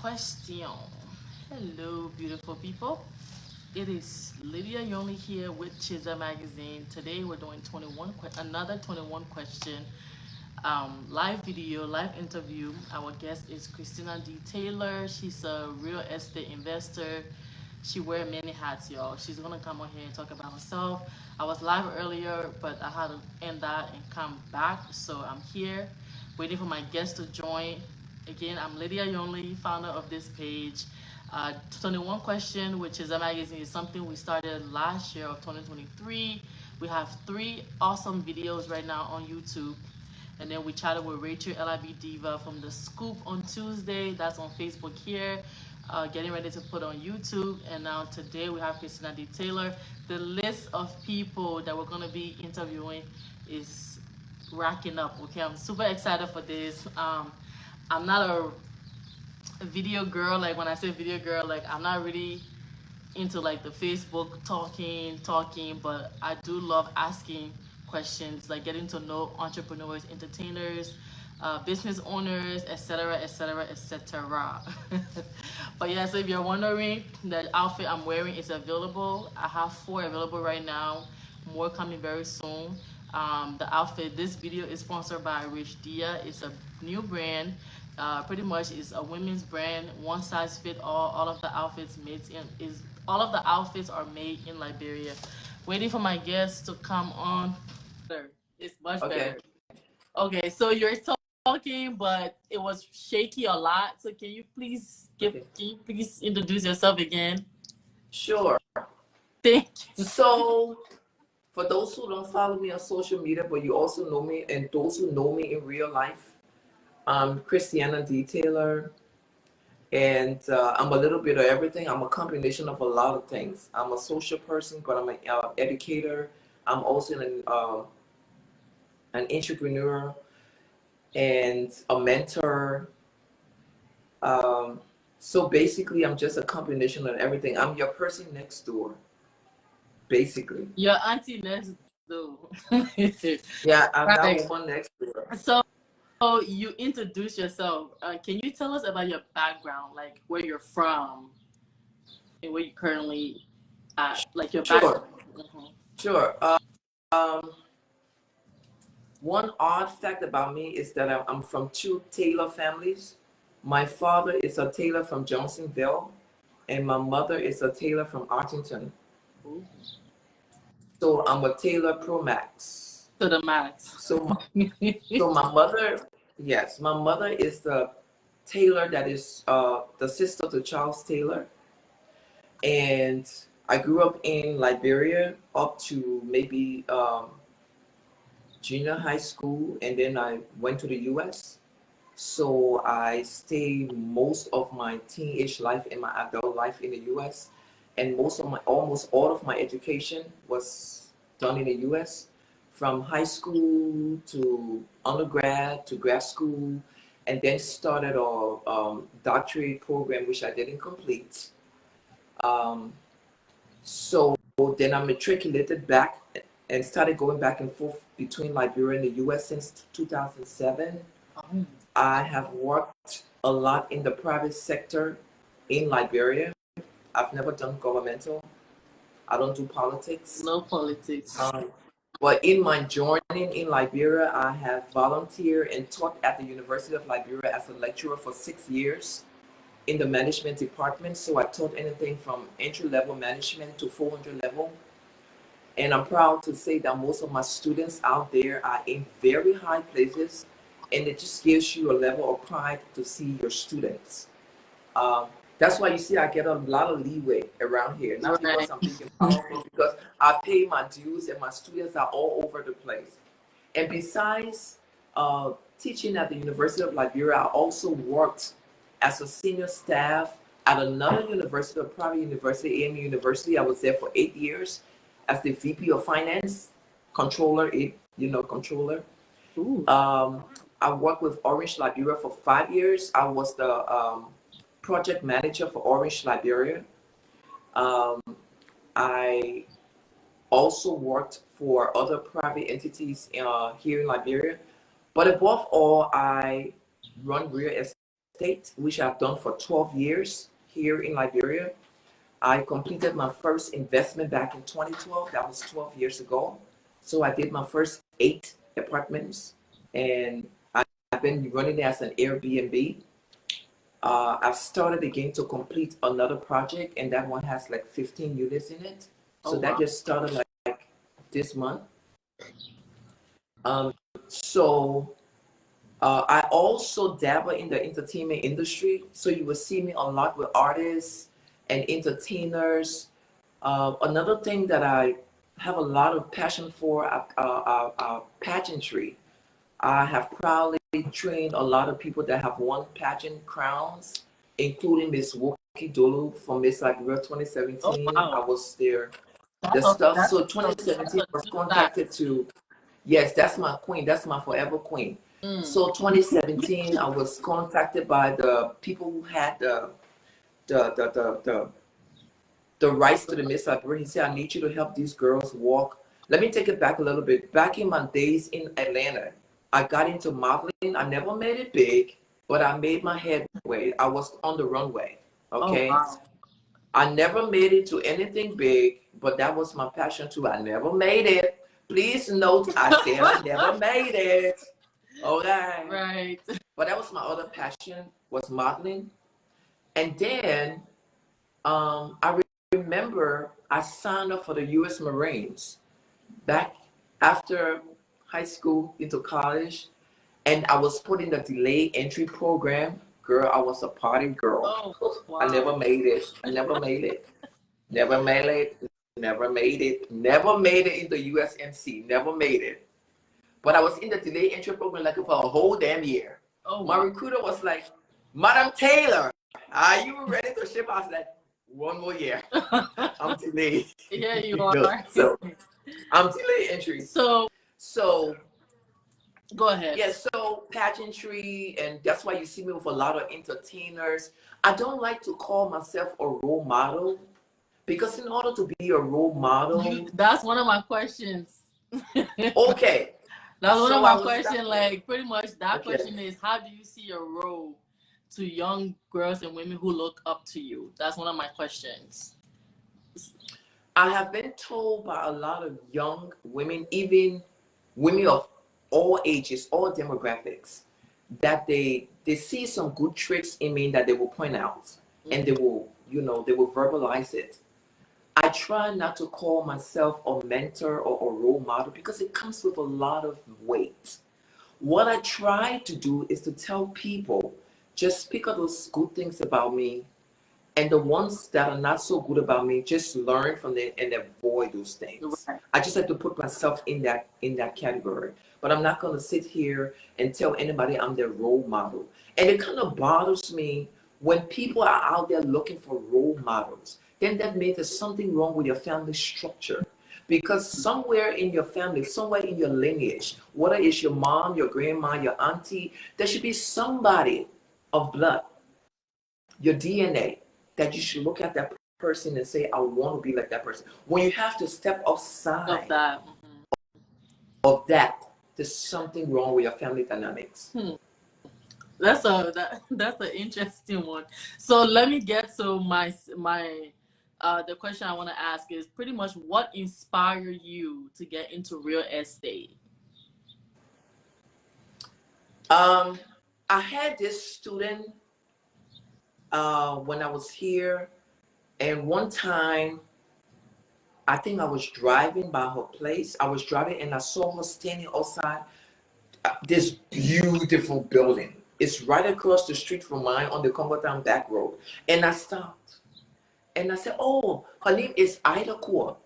question. Hello, beautiful people. It is Lydia Yonli here with GISELLE Magazine. Today we're doing another 21 question live video, live interview. Our guest is Christiana D. Taylor. She's a real estate investor. She wears many hats, y'all. She's gonna come on here and talk about herself. I was live earlier, but I had to end that and come back. So I'm here waiting for my guest to join. Again, I'm Lydia Yonli, founder of this page. 21 question, which is a magazine, is something we started last year of 2023. We have 3 awesome videos right now on YouTube. And then we chatted with Rachel LIB Diva from The Scoop on Tuesday. That's on Facebook here. Getting ready to put on YouTube. And now today we have Christiana D. Taylor. The list of people that we're going to be interviewing is racking up. Okay, I'm super excited for this. I'm not a video girl. Like when I say video girl, like I'm not really into like the Facebook talking, but I do love asking questions, like getting to know entrepreneurs, entertainers, business owners, etc., etc., etc. But yeah, so if you're wondering, the outfit I'm wearing is available. I have 4 available right now, more coming very soon. This video is sponsored by Rich Dia. It's a new brand. Pretty much is a women's brand, one size fit all. All of the outfits are made in Liberia. Waiting for my guests to come on. It's much better. Okay, so you're talking, but it was shaky a lot. So can you please introduce yourself again? Sure. Thank you. So, for those who don't follow me on social media, but you also know me, and those who know me in real life, I'm Christiana D. Taylor, and I'm a little bit of everything. I'm a combination of a lot of things. I'm a social person, but I'm an educator. I'm also an entrepreneur and a mentor. So basically, I'm just a combination of everything. I'm your person next door, basically. Your auntie next door. Yeah, I'm Right. that one next door. So you introduce yourself. Can you tell us about your background, like where you're from and where you currently at, like your background? Sure. One odd fact about me is that I'm from 2 Taylor families. My father is a Taylor from Johnsonville, and my mother is a Taylor from Arlington. Ooh. So I'm a Taylor Pro Max. To the max. So my mother, yes, my mother is the Taylor that is the sister to Charles Taylor. And I grew up in Liberia up to maybe junior high school, and then I went to the US. So I stayed most of my teenage life and my adult life in the US, and almost all of my education was done in the US, from high school to undergrad to grad school, and then started a doctorate program which I didn't complete. So then I matriculated back and started going back and forth between Liberia and the US since 2007. I have worked a lot in the private sector in Liberia. I've never done governmental. I don't do politics. No politics. But in my journey in Liberia, I have volunteered and taught at the University of Liberia as a lecturer for 6 years in the management department. So I taught anything from entry-level management to 400 level. And I'm proud to say that most of my students out there are in very high places, and it just gives you a level of pride to see your students. That's why you see I get a lot of leeway around here, not because I'm thinking powerful, because I pay my dues and my students are all over the place. And besides teaching at the University of Liberia, I also worked as a senior staff at another university, a private university, AMU University. I was there for 8 years as the VP of Finance, controller. I worked with Orange Liberia for 5 years. I was the project manager for Orange Liberia. I also worked for other private entities here in Liberia. But above all, I run real estate estate, which I've done for 12 years here in Liberia. I completed my first investment back in 2012. That was 12 years ago. So I did my first 8 apartments, and I've been running it as an Airbnb. I've started again to complete another project, and that one has like 15 units in it. So that just started like this month. So I also dabble in the entertainment industry. So you will see me a lot with artists and entertainers. Another thing that I have a lot of passion for, pageantry. I have proudly trained a lot of people that have won pageant crowns, including Miss Woki Dolo from Miss Liberia 2017. I was there. The stuff. So 2017 I was contacted to. Yes, that's my queen. That's my forever queen. So 2017, I was contacted by the people who had the the the the, the rights to the Miss Liberia. He said, I need you to help these girls walk. Let me take it back a little bit. Back in my days in Atlanta, I got into modeling. I never made it big, but I made my headway. I was on the runway. Okay. Oh, wow. I never made it to anything big, but that was my passion too. I never made it. Please note, I said I never made it. Okay. Right. But that was my other passion, was modeling. And then I remember I signed up for the U.S. Marines back after high school into college, and I was put in the delayed entry program. Girl, I was a party girl. Oh, wow. I never made it. I never made it. Never made it. Never made it. Never made it in the USMC. Never made it. But I was in the delayed entry program like for a whole damn year. Oh, my recruiter was like, Madam Taylor, are you ready to ship? I was like, one more year. I'm delayed. Yeah, you are. So I'm delayed entry. So go ahead. Yeah, so pageantry, and that's why you see me with a lot of entertainers. I don't like to call myself a role model, because in order to be a role model, that's one of my questions. Okay. That's one of my questions. Like, pretty much that question is, how do you see your role to young girls and women who look up to you? That's one of my questions. I have been told by a lot of young women, even women of all ages, all demographics, that they see some good tricks in me that they will point out, and they will, they will verbalize it. I try not to call myself a mentor or a role model, because it comes with a lot of weight. What I try to do is to tell people, just pick up those good things about me, and the ones that are not so good about me, just learn from them and avoid those things. Right. I just have to put myself in that category. But I'm not going to sit here and tell anybody I'm their role model. And it kind of bothers me when people are out there looking for role models. Then that means there's something wrong with your family structure. Because somewhere in your family, somewhere in your lineage, whether it's your mom, your grandma, your auntie, there should be somebody of blood, your DNA, that you should look at that person and say, I want to be like that person. When you have to step outside of that, there's something wrong with your family dynamics. That's an interesting one. So let me get to my the question I want to ask is pretty much, what inspired you to get into real estate? I had this student when I was here, and one time I think I was driving by her place. I was driving and I saw her standing outside this beautiful building. It's right across the street from mine on the Congotown back road. And I stopped and I said, oh, her name is Ida Kaur.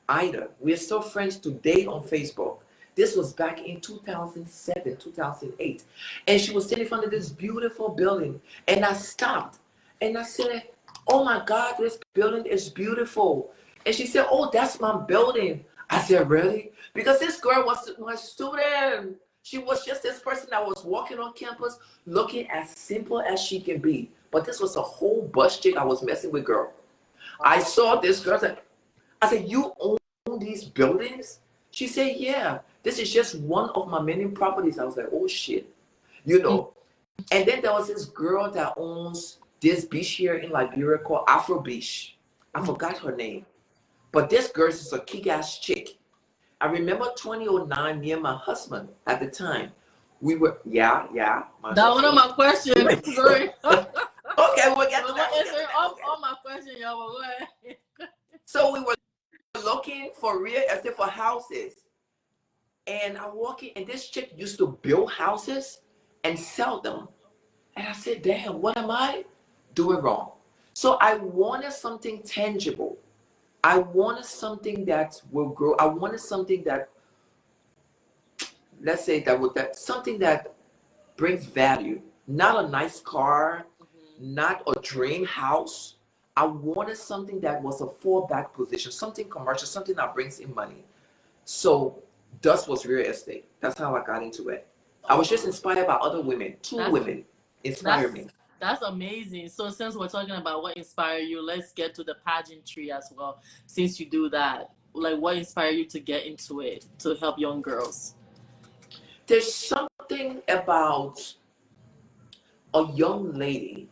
Ida, we're still friends today on Facebook. This was back in 2007, 2008. And she was standing in front of this beautiful building. And I stopped and I said, oh my God, this building is beautiful. And she said, oh, that's my building. I said, really? Because this girl was my student. She was just this person that was walking on campus looking as simple as she can be. But this was a whole bus chick I was messing with, girl. I saw this girl. I said, you own these buildings? She said, yeah. This is just one of my many properties. I was like, oh, shit. And then there was this girl that owns this beach here in Liberia called Afro Beach. I forgot her name. But this girl is a kick-ass chick. I remember 2009, me and my husband at the time, we were, my That one of husband. my questions. Sorry. Okay, we'll get to that. Answering all my questions, y'all. But go ahead. So we were looking for real estate for houses. And I walk in, and this chick used to build houses and sell them. And I said, damn, what am I doing wrong? So I wanted something tangible. I wanted something that will grow. I wanted something that, let's say that something that brings value. Not a nice car, not a dream house. I wanted something that was a fallback position, something commercial, something that brings in money. So thus was real estate. That's how I got into it. I was just inspired by other women. Two women inspired me. That's amazing. So since we're talking about what inspired you, let's get to the pageantry as well. Since you do that, like what inspired you to get into it to help young girls? There's something about a young lady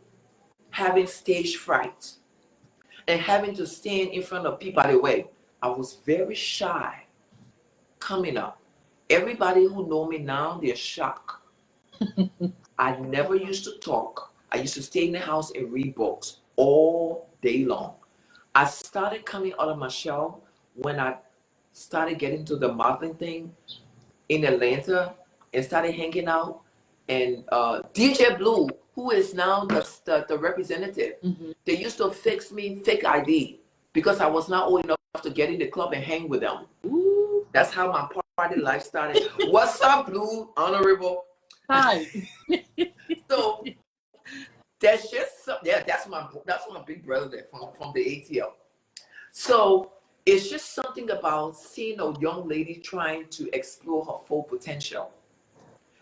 having stage fright and having to stand in front of people. By the way, I was very shy coming up. Everybody who know me now, they're shocked. I never used to talk. I used to stay in the house and read books all day long. I started coming out of my shell when I started getting to the modeling thing in Atlanta and started hanging out. And DJ Blue, who is now the representative, they used to fix me fake ID because I was not old enough to get in the club and hang with them. Ooh. That's how my party life started. What's up, Blue? Honorable. Hi. So that's just that's my big brother there from the ATL. So it's just something about seeing a young lady trying to explore her full potential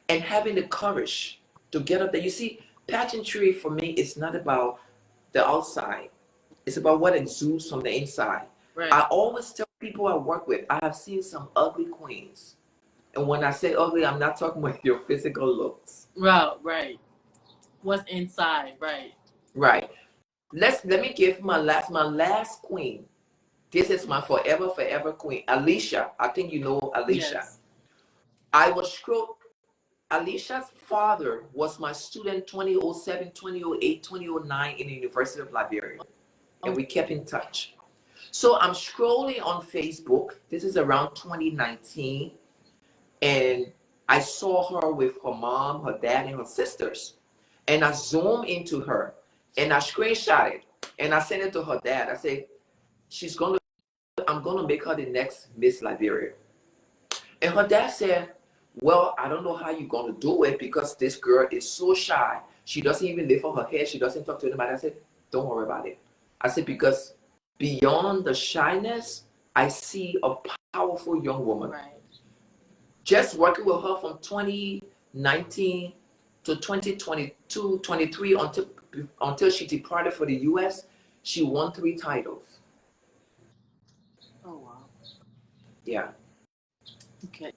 and having the courage to get up there. You see, pageantry for me is not about the outside. It's about what exudes from the inside. Right. I always tell people I work with, I have seen some ugly queens. And when I say ugly, I'm not talking about your physical looks. Right. What's inside, right. Right. Let me give my last queen. This is my forever queen. Alicia. I think you know Alicia. Yes. Alicia's father was my student 2007, 2008, 2009 in the University of Liberia. And we kept in touch. So I'm scrolling on Facebook. This is around 2019. And I saw her with her mom, her dad, and her sisters. And I zoomed into her and I screenshot it. And I sent it to her dad. I said, I'm gonna make her the next Miss Liberia. And her dad said, well, I don't know how you're gonna do it because this girl is so shy. She doesn't even lift up her head. She doesn't talk to anybody. I said, don't worry about it. I said, because beyond the shyness, I see a powerful young woman. Right. Just working with her from 2019 to 2022, 23 until she departed for the US, she won 3 titles. Oh wow. Yeah. Okay.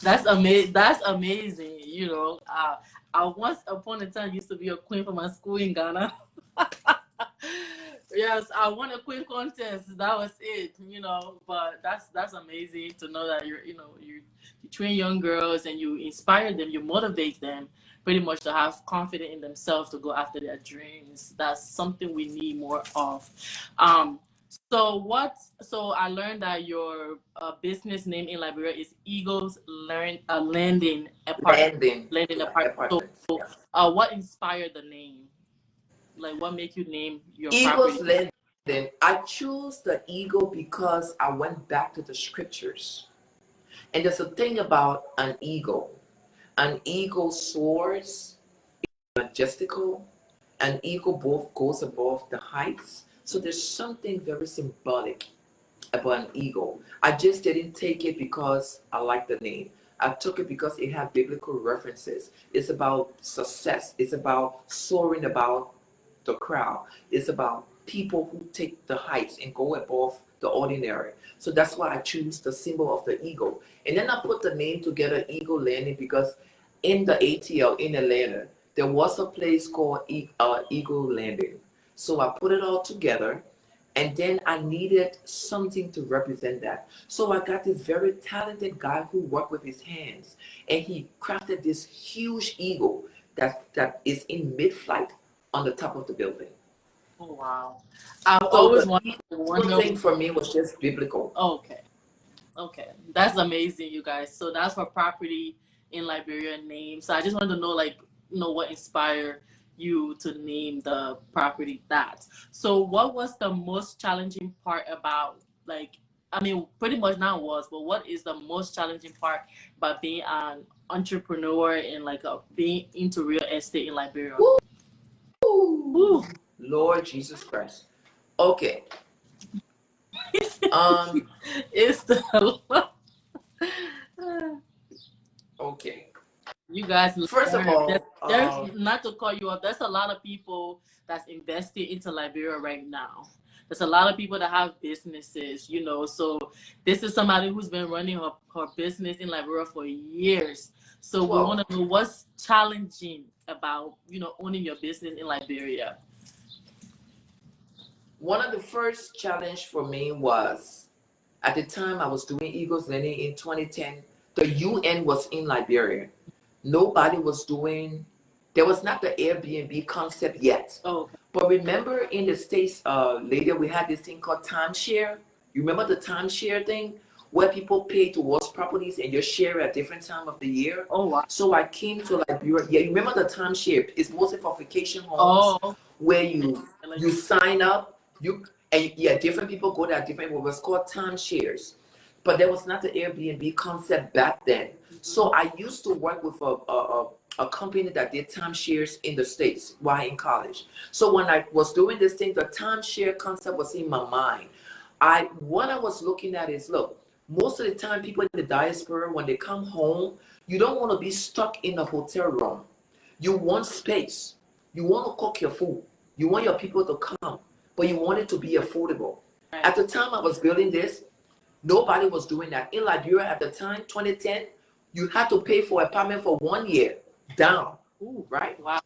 That's amazing. That's amazing. You know, I once upon a time used to be a queen for my school in Ghana. Yes, I won a queen contest. That was it, you know. But that's amazing to know that you train young girls and you inspire them, you motivate them pretty much to have confidence in themselves to go after their dreams. That's something we need more of. So I learned that your business name in Liberia is Eagles Landing Apartment. Landing Apartment. So, what inspired the name? Like, what make you name your Eagles property? Landing. I choose the eagle because I went back to the scriptures. And there's a thing about an eagle. An eagle soars, majestical. An eagle both goes above the heights. So there's something very symbolic about an eagle. I just didn't take it because I like the name. I took it because it had biblical references. It's about success. It's about soaring about the crowd. It's about people who take the heights and go above the ordinary. So that's why I choose the symbol of the eagle. And then I put the name together, Eagle Landing, because in the ATL in Atlanta, there was a place called Eagle Landing. So I put it all together, and then I needed something to represent that. So I got this very talented guy who worked with his hands, and he crafted this huge eagle that is in mid-flight on the top of the building. Oh wow! I've So always the wondered. thing for me was just biblical. Okay, okay, that's amazing, you guys. So that's for property in Liberia name. So I just wanted to know, like, what inspired you to name the property that. So what was the most challenging part about, like, I mean, pretty much now was, but what is the most challenging part about being an entrepreneur and like being into real estate in Liberia? Woo. Lord Jesus Christ. Okay. It's the Okay. you guys First of learn. all, There's not to call you up. There's a lot of people that's invested into Liberia right now. There's a lot of people that have businesses, So this is somebody who's been running her business in Liberia for years. So we want to know what's challenging about owning your business in Liberia. One of the first challenge for me was, at the time I was doing Eagles Landing in 2010, the UN was in Liberia. Nobody was doing, there was not the Airbnb concept yet. Oh, okay. But remember in the States, later we had this thing called timeshare. You remember the timeshare thing? Where people pay towards properties and you share at different time of the year. Oh, wow. So I came to Liberia. Yeah, you remember the timeshare? It's mostly for vacation homes where you sign up. Different people go there different. What was called timeshares, but there was not the Airbnb concept back then. So I used to work with a company that did timeshares in the States while in college. So when I was doing this thing, the timeshare concept was in my mind. What I was looking at is, look, most of the time people in the diaspora, when they come home, you don't want to be stuck in a hotel room. You want space. You want to cook your food. You want your people to come, but you want it to be affordable. Right. At the time I was building this, nobody was doing that. In Liberia at the time, 2010, you had to pay for an apartment for 1 year down. Ooh, right? Wow.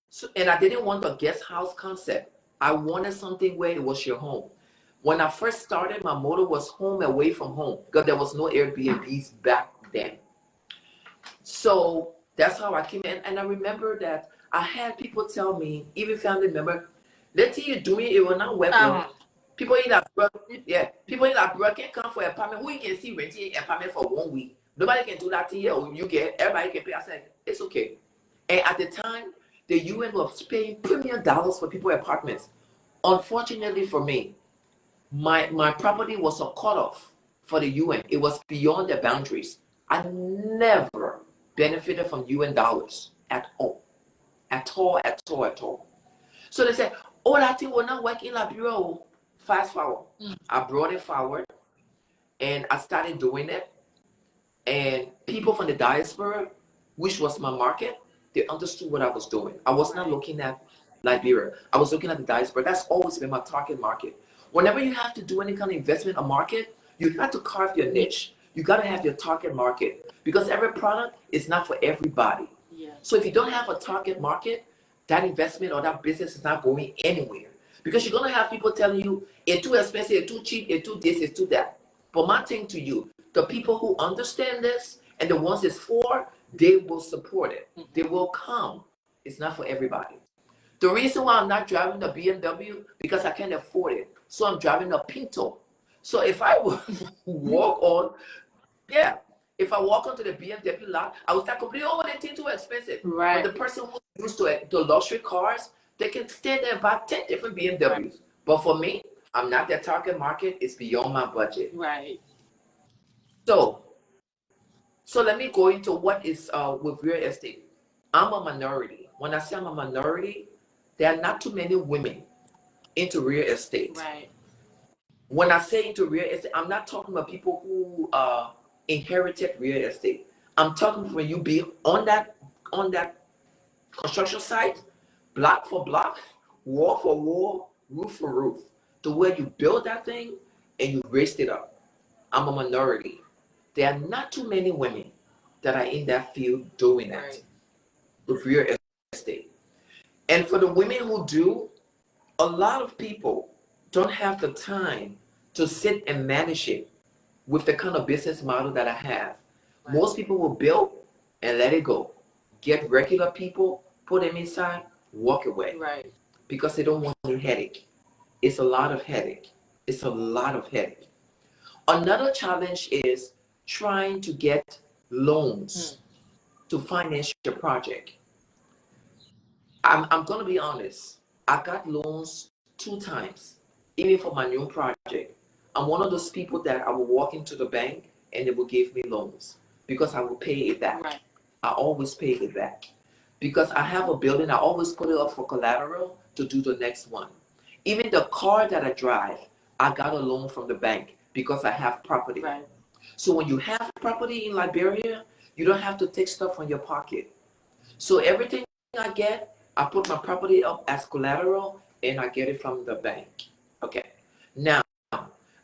So, and I didn't want the guest house concept. I wanted something where it was your home. When I first started, my motto was home away from home, because there was no Airbnbs back then. So that's how I came in. And I remember that I had people tell me, even family member, let's see you doing it will not work. People in Liberia can come for an apartment. Who you can see renting an apartment for 1 week? Nobody can do that here. Or you get, everybody can pay. I said, it's okay. And at the time, the UN was paying premium dollars for people apartments. Unfortunately for me, my property was a cutoff for the UN. It was beyond the boundaries. I never benefited from UN dollars at all. At all. So they said, oh, that thing will not work in Liberia. Fast forward. I brought it forward and I started doing it. And people from the diaspora, which was my market, they understood what I was doing. I was not looking at Liberia. I was looking at the diaspora. That's always been my target market. Whenever you have to do any kind of investment or market, you have to carve your niche. You got to have your target market, because every product is not for everybody. Yeah. So if you don't have a target market, that investment or that business is not going anywhere, because you're going to have people telling you it's too expensive, it's too cheap, it's too this, it's too that. But my thing to you, the people who understand this and the ones it's for, they will support it. They will come. It's not for everybody. The reason why I'm not driving the BMW, because I can't afford it. So I'm driving a Pinto. So if I walk on, if I walk onto the BMW lot, I would start complaining, oh, they think too expensive. Right. But the person who's used to it, the luxury cars, they can stand there and buy 10 different BMWs. Right. But for me, I'm not their target market. It's beyond my budget. Right. So let me go into what is with real estate. I'm a minority. When I say I'm a minority, there are not too many women into real estate. Right. When I say into real estate, I'm not talking about people who inherited real estate. I'm talking when you be on that construction site, block for block, wall for wall, roof for roof, to where you build that thing and you raised it up. I'm a minority. There are not too many women that are in that field doing that with real estate. And for the women who do, a lot of people don't have the time to sit and manage it with the kind of business model that I have. Right. Most people will build and let it go. Get regular people, put them inside, walk away. Right. Because they don't want any headache. It's a lot of headache. It's a lot of headache. Another challenge is trying to get loans to finance your project. I'm going to be honest. I got loans 2 times, even for my new project. I'm one of those people that I will walk into the bank and they will give me loans because I will pay it back. Right. I always pay it back. Because I have a building, I always put it up for collateral to do the next one. Even the car that I drive, I got a loan from the bank because I have property. Right. So when you have property in Liberia, you don't have to take stuff from your pocket. So everything I get, I put my property up as collateral and I get it from the bank. Okay. Now,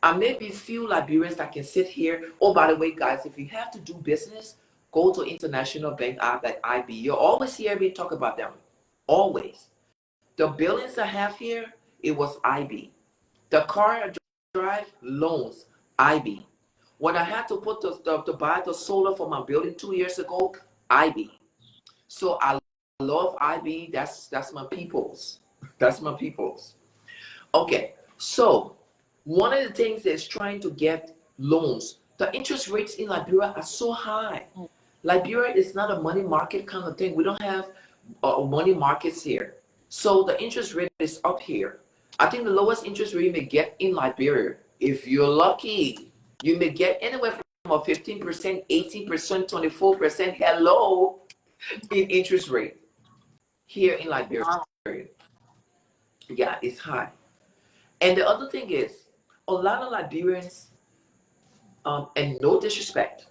I may be few Liberians that can sit here. Oh, by the way, guys, if you have to do business, go to international bank like IB. You'll always hear me talk about them. Always. The buildings I have here, it was IB. The car I drive, loans, IB. When I had to put to buy the solar for my building 2 years ago, IB. So I love IB. That's my people's. That's my people's. Okay. So one of the things is trying to get loans. The interest rates in Liberia are so high. Liberia is not a money market kind of thing. We don't have money markets here. So the interest rate is up here. I think the lowest interest rate you may get in Liberia, if you're lucky, you may get anywhere from a 15%, 18%, 24%, hello, in interest rate here in Liberia. Wow. Yeah, it's high. And the other thing is, a lot of Liberians, and no disrespect,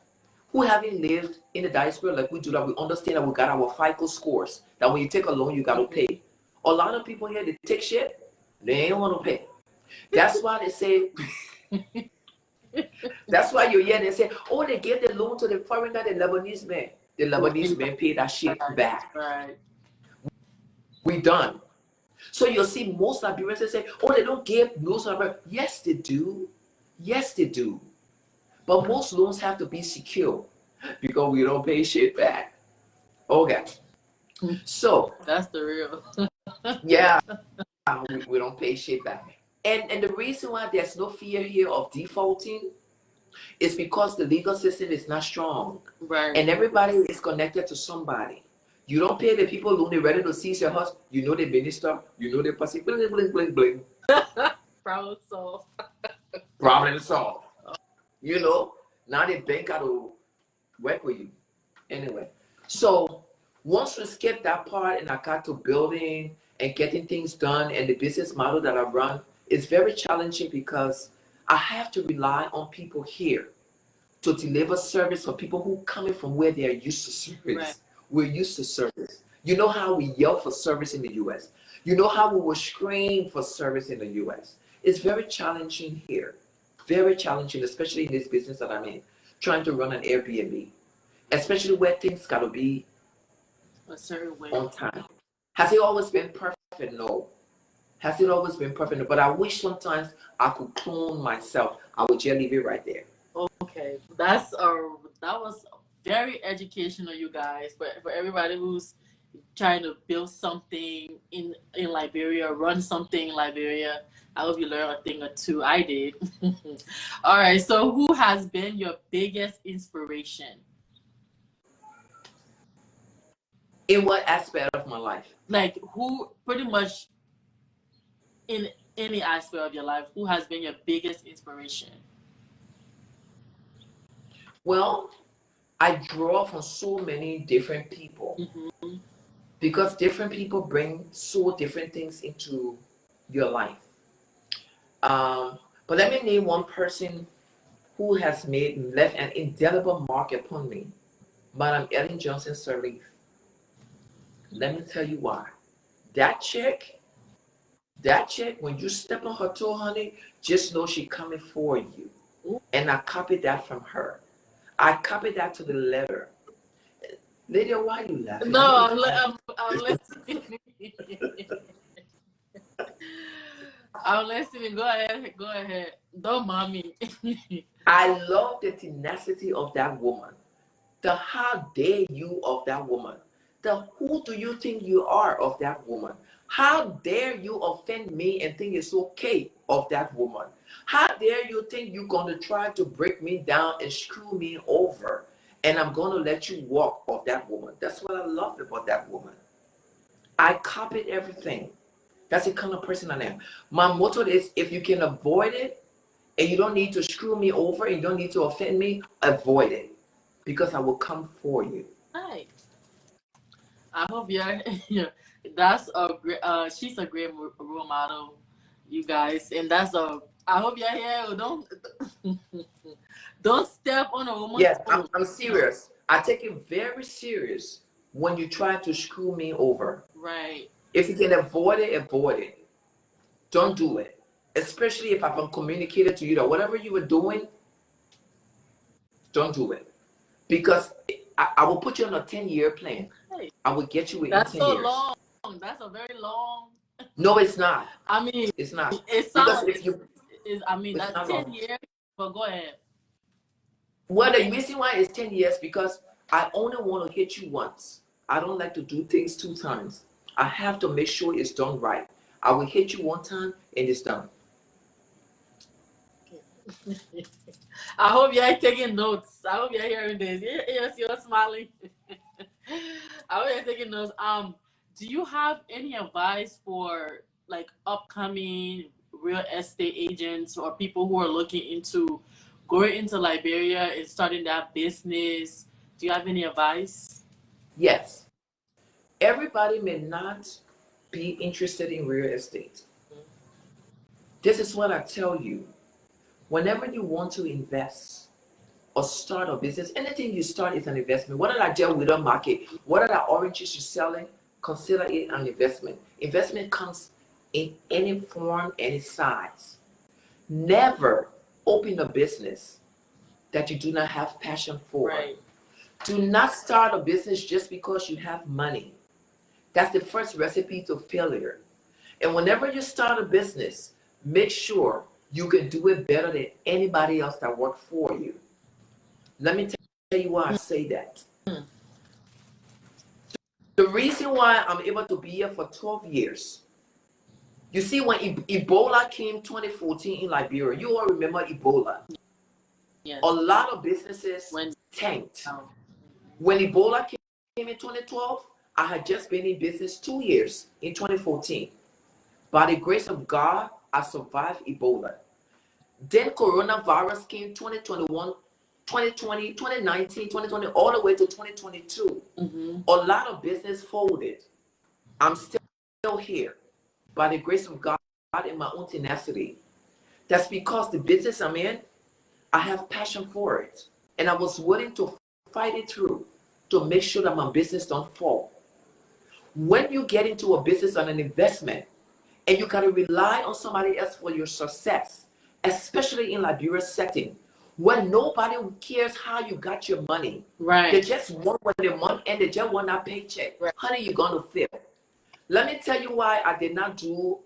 who haven't lived in the diaspora like we do, that we understand that we got our FICO scores, that when you take a loan, you got to pay. A lot of people here, they take shit, they ain't want to pay. That's why they say, that's why you hear they say, oh, they gave the loan to the foreigner, the Lebanese man. The Lebanese man pay that shit back. Right. We done. So you'll see most Liberians say, oh, they don't give loans to Liberia. Yes, they do. Yes, they do. But most loans have to be secure because we don't pay shit back. Okay. So That's the real. yeah, we don't pay shit back. And the reason why there's no fear here of defaulting is because the legal system is not strong. Right. And everybody is connected to somebody. You don't pay the people who are ready to seize your house. You know the minister. You know the person. Bling, bling, bling, bling. Problem solved. Problem solved. You know, now the bank got to work with you. Anyway, so once we skip that part and I got to building and getting things done and the business model that I run, it's very challenging because I have to rely on people here to deliver service for people who coming from where they are used to service. Right. We're used to service. You know how we yell for service in the US. You know how we will scream for service in the US. It's very challenging here. Very challenging, especially in this business that I'm in, trying to run an Airbnb, especially where things got to be A certain way. on time. Has it always been perfect? No. Has it always been perfect? No. But I wish sometimes I could clone myself. I would just leave it right there. Okay, that was very educational, you guys. For everybody who's trying to build something in Liberia, run something in Liberia. I hope you learned a thing or two. I did. All right. So, who has been your biggest inspiration? In what aspect of my life? Like, who pretty much in any aspect of your life, who has been your biggest inspiration? Well, I draw from so many different people because different people bring so different things into your life. But let me name one person who has left an indelible mark upon me. Madam Ellen Johnson Sirleaf. Let me tell you why. That chick, when you step on her toe, honey, just know she coming for you. And I copied that from her. I copied that to the letter. Lydia, why are you laughing? No, I'm listening. I'm listening. Go ahead. Go ahead. Don't mommy. I love the tenacity of that woman. The how dare you of that woman. The who do you think you are of that woman. How dare you offend me and think it's okay of that woman. How dare you think you're going to try to break me down and screw me over and I'm going to let you walk of that woman. That's what I love about that woman. I copied everything. That's the kind of person I am. My motto is if you can avoid it and you don't need to screw me over and you don't need to offend me, avoid it. Because I will come for you. Right. I hope you're. Yeah, that's a great. She's a great role model, you guys, and that's a. I hope you're here. Don't don't step on a woman's Yes, toes. I'm serious. I take it very serious when you try to screw me over. Right. If you can avoid it, avoid it. Don't do it. Especially if I've communicated to you that whatever you were doing, don't do it. Because I will put you on a 10-year plan. Hey, I will get you within that's 10 so years. long. That's a very long. No, it's not. I mean, It's not. it Because sounds. if you, I mean, it's that's not 10 long. years. But go ahead. Well, the reason why it's 10 years because I only want to hit you once. I don't like to do things 2 times. I have to make sure it's done right. I will hit you 1 time and it's done. I hope you're taking notes. I hope you're hearing this. Yes, you're smiling. I hope you're taking notes. Do you have any advice for like upcoming real estate agents or people who are looking into going into Liberia and starting that business? Do you have any advice? Yes, everybody may not be interested in real estate. This is what I tell you. Whenever you want to invest or start a business, anything you start is an investment. Whether that gel with a market, whether that oranges you're selling, consider it an investment. Investment comes in any form, any size. Never open a business that you do not have passion for. Right. Do not start a business just because you have money. That's the first recipe to failure. And whenever you start a business, make sure you can do it better than anybody else that worked for you. Let me tell you why I say that. The reason why I'm able to be here for 12 years, you see, when Ebola came 2014 in Liberia, you all remember Ebola. Yes. A lot of businesses tanked. When Ebola came in 2012, I had just been in business 2 years in 2014. By the grace of God, I survived Ebola. Then coronavirus came 2021, 2020, 2019, 2020, all the way to 2022. A lot of business folded. I'm still here by the grace of God and my own tenacity. That's because the business I'm in, I have passion for it. And I was willing to fight it through to make sure that my business don't fall. When you get into a business on an investment and you got to rely on somebody else for your success, especially in Liberia's setting, when nobody cares how you got your money. Right. They just want when the month and they just want that paycheck. Right. Honey, you're gonna fail. Let me tell you why I did not do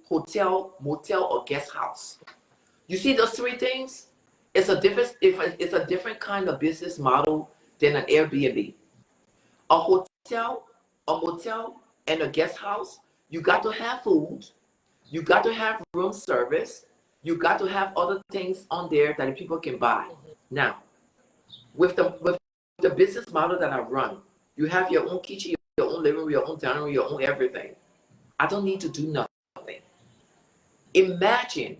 hotel, motel, or guest house. You see those 3 things? It's a different kind of business model than an Airbnb. A hotel, a motel, and a guest house, you got to have food, you got to have room service, you got to have other things on there that people can buy. Now, with the business model that I run, you have your own kitchen, your own living room, your own dining room, your own everything. I don't need to do nothing. Imagine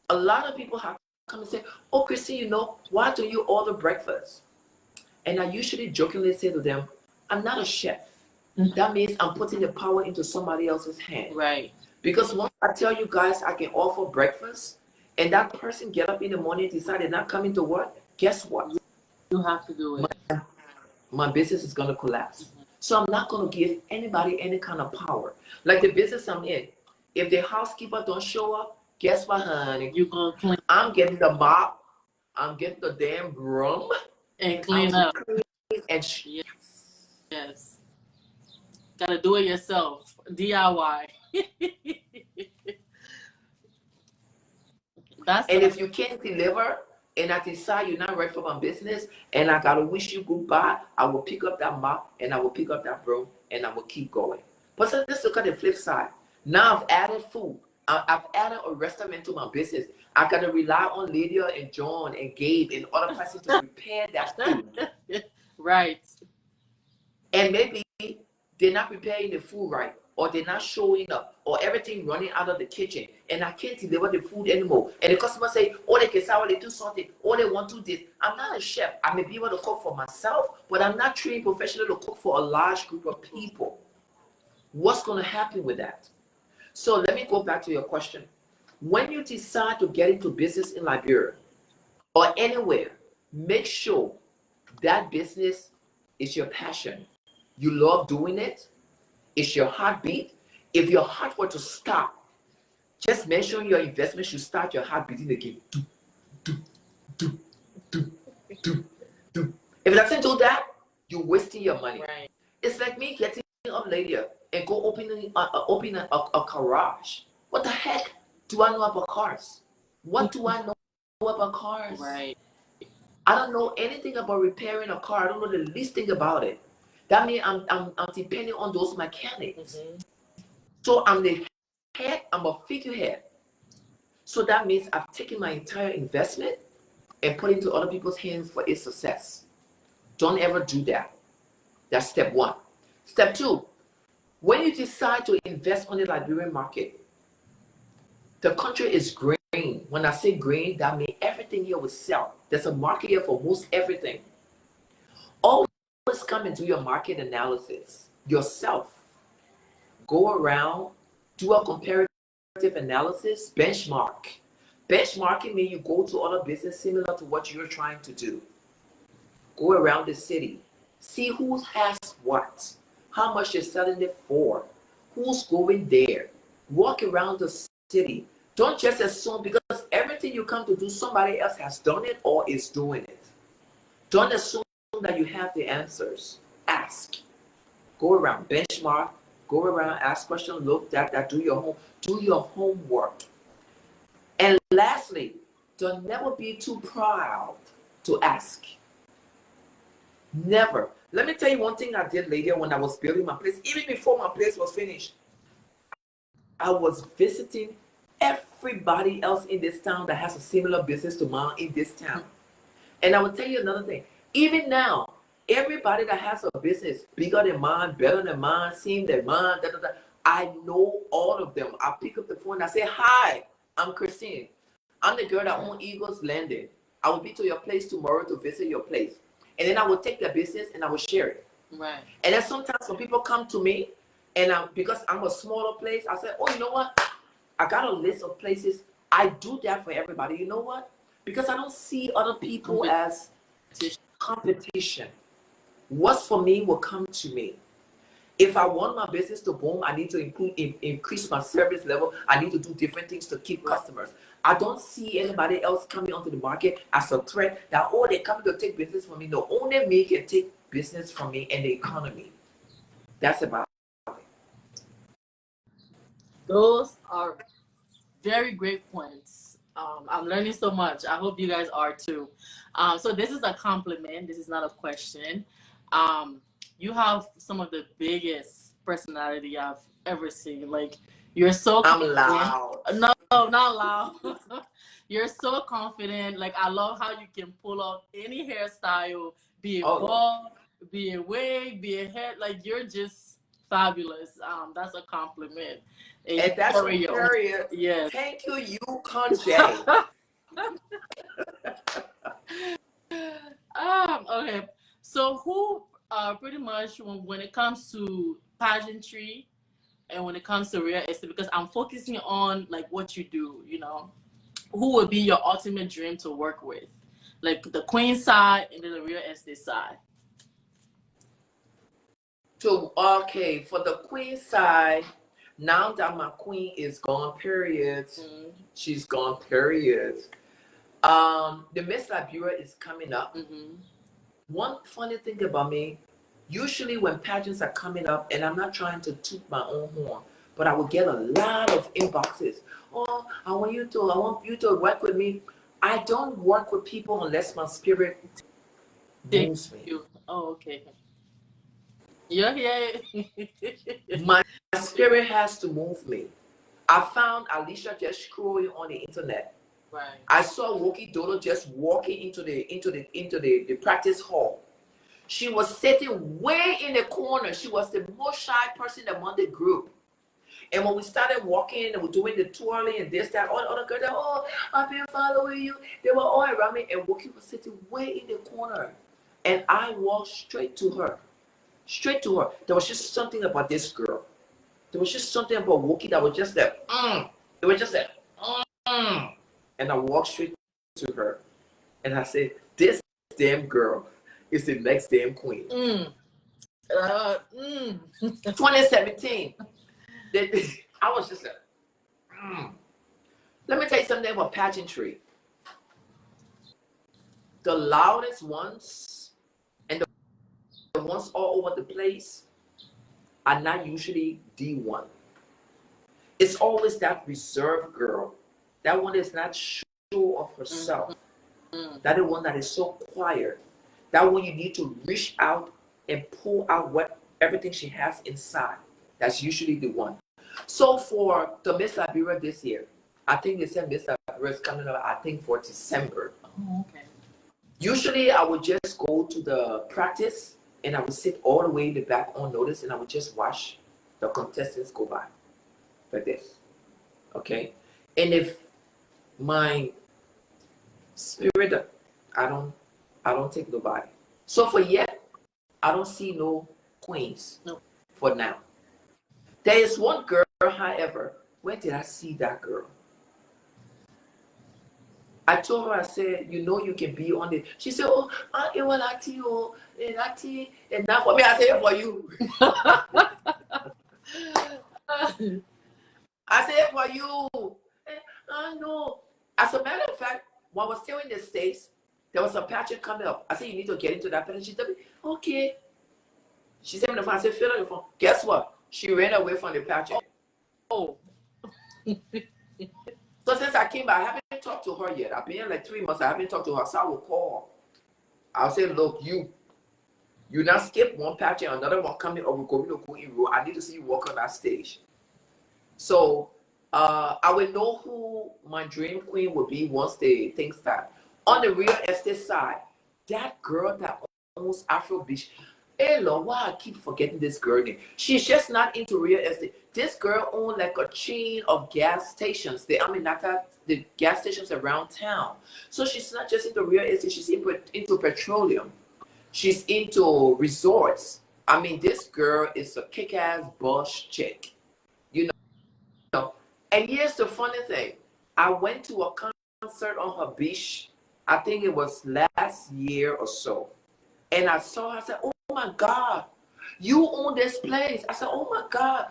a lot of people have come and say, "Oh, Christy, why don't you order breakfast?" And I usually jokingly say to them, "I'm not a chef." That means I'm putting the power into somebody else's hand. Right. Because once I tell you guys I can offer breakfast, and that person get up in the morning and decide they're not coming to work, guess what? You have to do it. My business is going to collapse. So I'm not going to give anybody any kind of power. Like the business I'm in, if the housekeeper don't show up, guess what, honey? You're going to clean. I'm getting the mop. I'm getting the damn broom. And clean up. Clean going and Yes. Gotta do it yourself. DIY. And if you can't deliver, and I decide you're not ready for my business, and I gotta wish you goodbye, I will pick up that mop and I will pick up that broom and I will keep going. But so let's look at the flip side. Now I've added food. I've added a restaurant to my business. I gotta rely on Lydia and John and Gabe and other persons to prepare that food. Right. And maybe they're not preparing the food right, or they're not showing up, or everything running out of the kitchen, and I can't deliver the food anymore. And the customer say, oh, they can sour, they do something, or they want to do this. I'm not a chef. I may be able to cook for myself, but I'm not trained professionally to cook for a large group of people. What's going to happen with that? So let me go back to your question. When you decide to get into business in Liberia or anywhere, make sure that business is your passion. You love doing it. It's your heartbeat. If your heart were to stop, just mention your investment should start your heart beating again. Do, do, do, do, do, do. If it doesn't do that, you're wasting your money. Right. It's like me getting up later and go open a garage. What the heck do I know about cars? What do I know about cars? Right. I don't know anything about repairing a car. I don't know the least thing about it. That means I'm depending on those mechanics. Mm-hmm. So I'm the head, I'm a figurehead. So that means I've taken my entire investment and put it into other people's hands for its success. Don't ever do that. That's step one. Step two, when you decide to invest on the Liberian market, the country is green. When I say green, that means everything here will sell. There's a market here for most everything. Always come and do your market analysis yourself. Go around, do a comparative analysis, benchmark. Benchmarking means you go to other business similar to what you're trying to do. Go around the city. See who has what. How much they're selling it for. Who's going there. Walk around the city. Don't just assume because everything you come to do, somebody else has done it or is doing it. Don't assume that you have the answers. Ask. Go around, benchmark, go around, ask questions, look that, do your homework. And lastly, don't never be too proud to ask. Never. Let me tell you one thing I did later when I was building my place, even before my place was finished. I was visiting everybody else in this town that has a similar business to mine in this town. And I will tell you another thing. Even now, everybody that has a business bigger than mine, better than mine, same than mine, I know all of them. I pick up the phone and I say, hi, I'm Christine. I'm the girl that owns Eagles Landing. I will be to your place tomorrow to visit your place. And then I will take their business and I will share it. Right. And then sometimes when people come to me, and because I'm a smaller place, I say, oh, you know what? I got a list of places. I do that for everybody. You know what? Because I don't see other people as competition. What's for me will come to me. If I want my business to boom, I need to increase my service level. I need to do different things to keep customers. I don't see anybody else coming onto the market as a threat that, oh, they're coming to take business from me. No, only me can take business from me and the economy. That's about it. Those are very great points. I'm learning so much. I hope you guys are too. So this is a compliment. This is not a question. You have some of the biggest personality I've ever seen. Like you're so I'm loud. No, not loud. You're so confident. Like I love how you can pull off any hairstyle, be it bald, be it wig, be it hair. Like you're just fabulous. That's a compliment. And that's period. Yes. Thank you, you Conjay. Okay. So who pretty much when it comes to pageantry and when it comes to real estate, because I'm focusing on like what you do, you know, who would be your ultimate dream to work with? Like the queen side and then the real estate side. So okay, for the queen side, now that my queen is gone, period. Mm-hmm. She's gone, period. The Miss Liberia is coming up. Mm-hmm. One funny thing about me, usually when pageants are coming up, and I'm not trying to toot my own horn, but I would get a lot of inboxes. Oh, I want you to work with me. I don't work with people unless my spirit Thank moves me. you. Oh, okay. Yeah, yeah. My spirit has to move me. I found Alicia just scrolling on the internet. Right. I saw Woki Dodo just walking into the practice hall. She was sitting way in the corner. She was the most shy person among the group. And when we started walking and we're doing the twirling and this, that, all the other girls, oh, I've been following you. They were all around me, and Woki was sitting way in the corner. And I walked straight to her. Straight to her. There was just something about this girl. There was just something about Woki that was just like, It was just like, And I walked straight to her. And I said, this damn girl is the next damn queen. 2017. I was just like, Let me tell you something about pageantry. The loudest ones and the ones all over the place are not usually D1. It's always that reserved girl. That one is not sure of herself. That is one that is so quiet. That one you need to reach out and pull out everything she has inside. That's usually the one. So for the Miss Liberia this year, I think they said Miss Liberia is coming up, I think for December. Oh, okay. Usually I would just go to the practice and I would sit all the way in the back on notice and I would just watch the contestants go by like this. Okay? And if my spirit, I don't take nobody. So for yet, I don't see no queens. No. For now. There is one girl, however. Where did I see that girl? I told her, I said, you know you can be on it. She said, oh, it was and not for me. I said, for you. I said, for you. I know. As a matter of fact, when I was still in the States, there was a pageant coming up. I said, you need to get into that pageant. She told me, okay. She sent me the phone. I said, fill out the phone. Guess what? She ran away from the pageant. Oh. So since I came back, I haven't talked to her yet. I've been here like 3 months. I haven't talked to her. So I will call her. I'll say, look, you not skip one pageant, another one coming up. We're going to go in row. I need to see you walk on that stage. So I will know who my dream queen will be once the thing start. On the real estate side, that girl that owns Afro Beach. Hey Lord, why I keep forgetting this girl name? She's just not into real estate. This girl owns like a chain of gas stations. The gas stations around town. So she's not just into real estate. She's into petroleum. She's into resorts. I mean, this girl is a kick-ass boss chick. You know. And here's the funny thing. I went to a concert on her beach. I think it was last year or so. And I saw her. I said, oh my God, you own this place. I said, oh my God.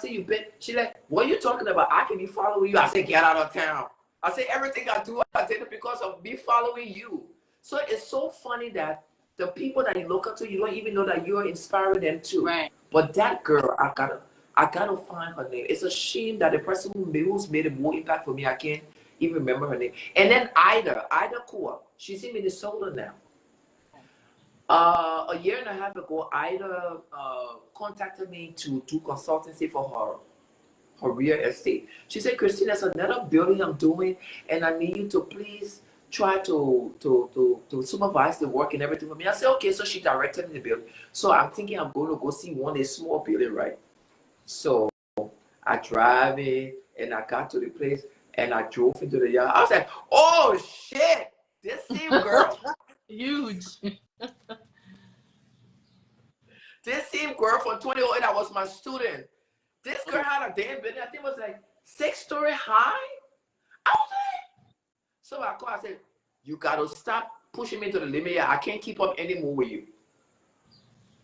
See, you been. She like, what are you talking about? I can be following you. I said, get out of town. I said, everything I do, I did it because of me following you. So it's so funny that the people that you look up to, you don't even know that you're inspiring them too. Right. But that girl, I gotta find her name. It's a shame that the person who's made a more impact for me, I can't even remember her name. And then Ida Kua, she's in Minnesota now. A year and a half ago, Ida contacted me to do consultancy for her real estate. She said, Christina, there's another building I'm doing, and I need you to please try to supervise the work and everything for me. I said, okay. So she directed me the building. So I'm thinking I'm going to go see a small building, right? So I drive it, and I got to the place, and I drove into the yard. I was like, oh shit, this same girl. Huge. This same girl from 2008 that was my student. This girl had a damn building. I think it was like 6-story high. I was like, so I called. I said, you gotta stop pushing me to the limit. I can't keep up anymore with you.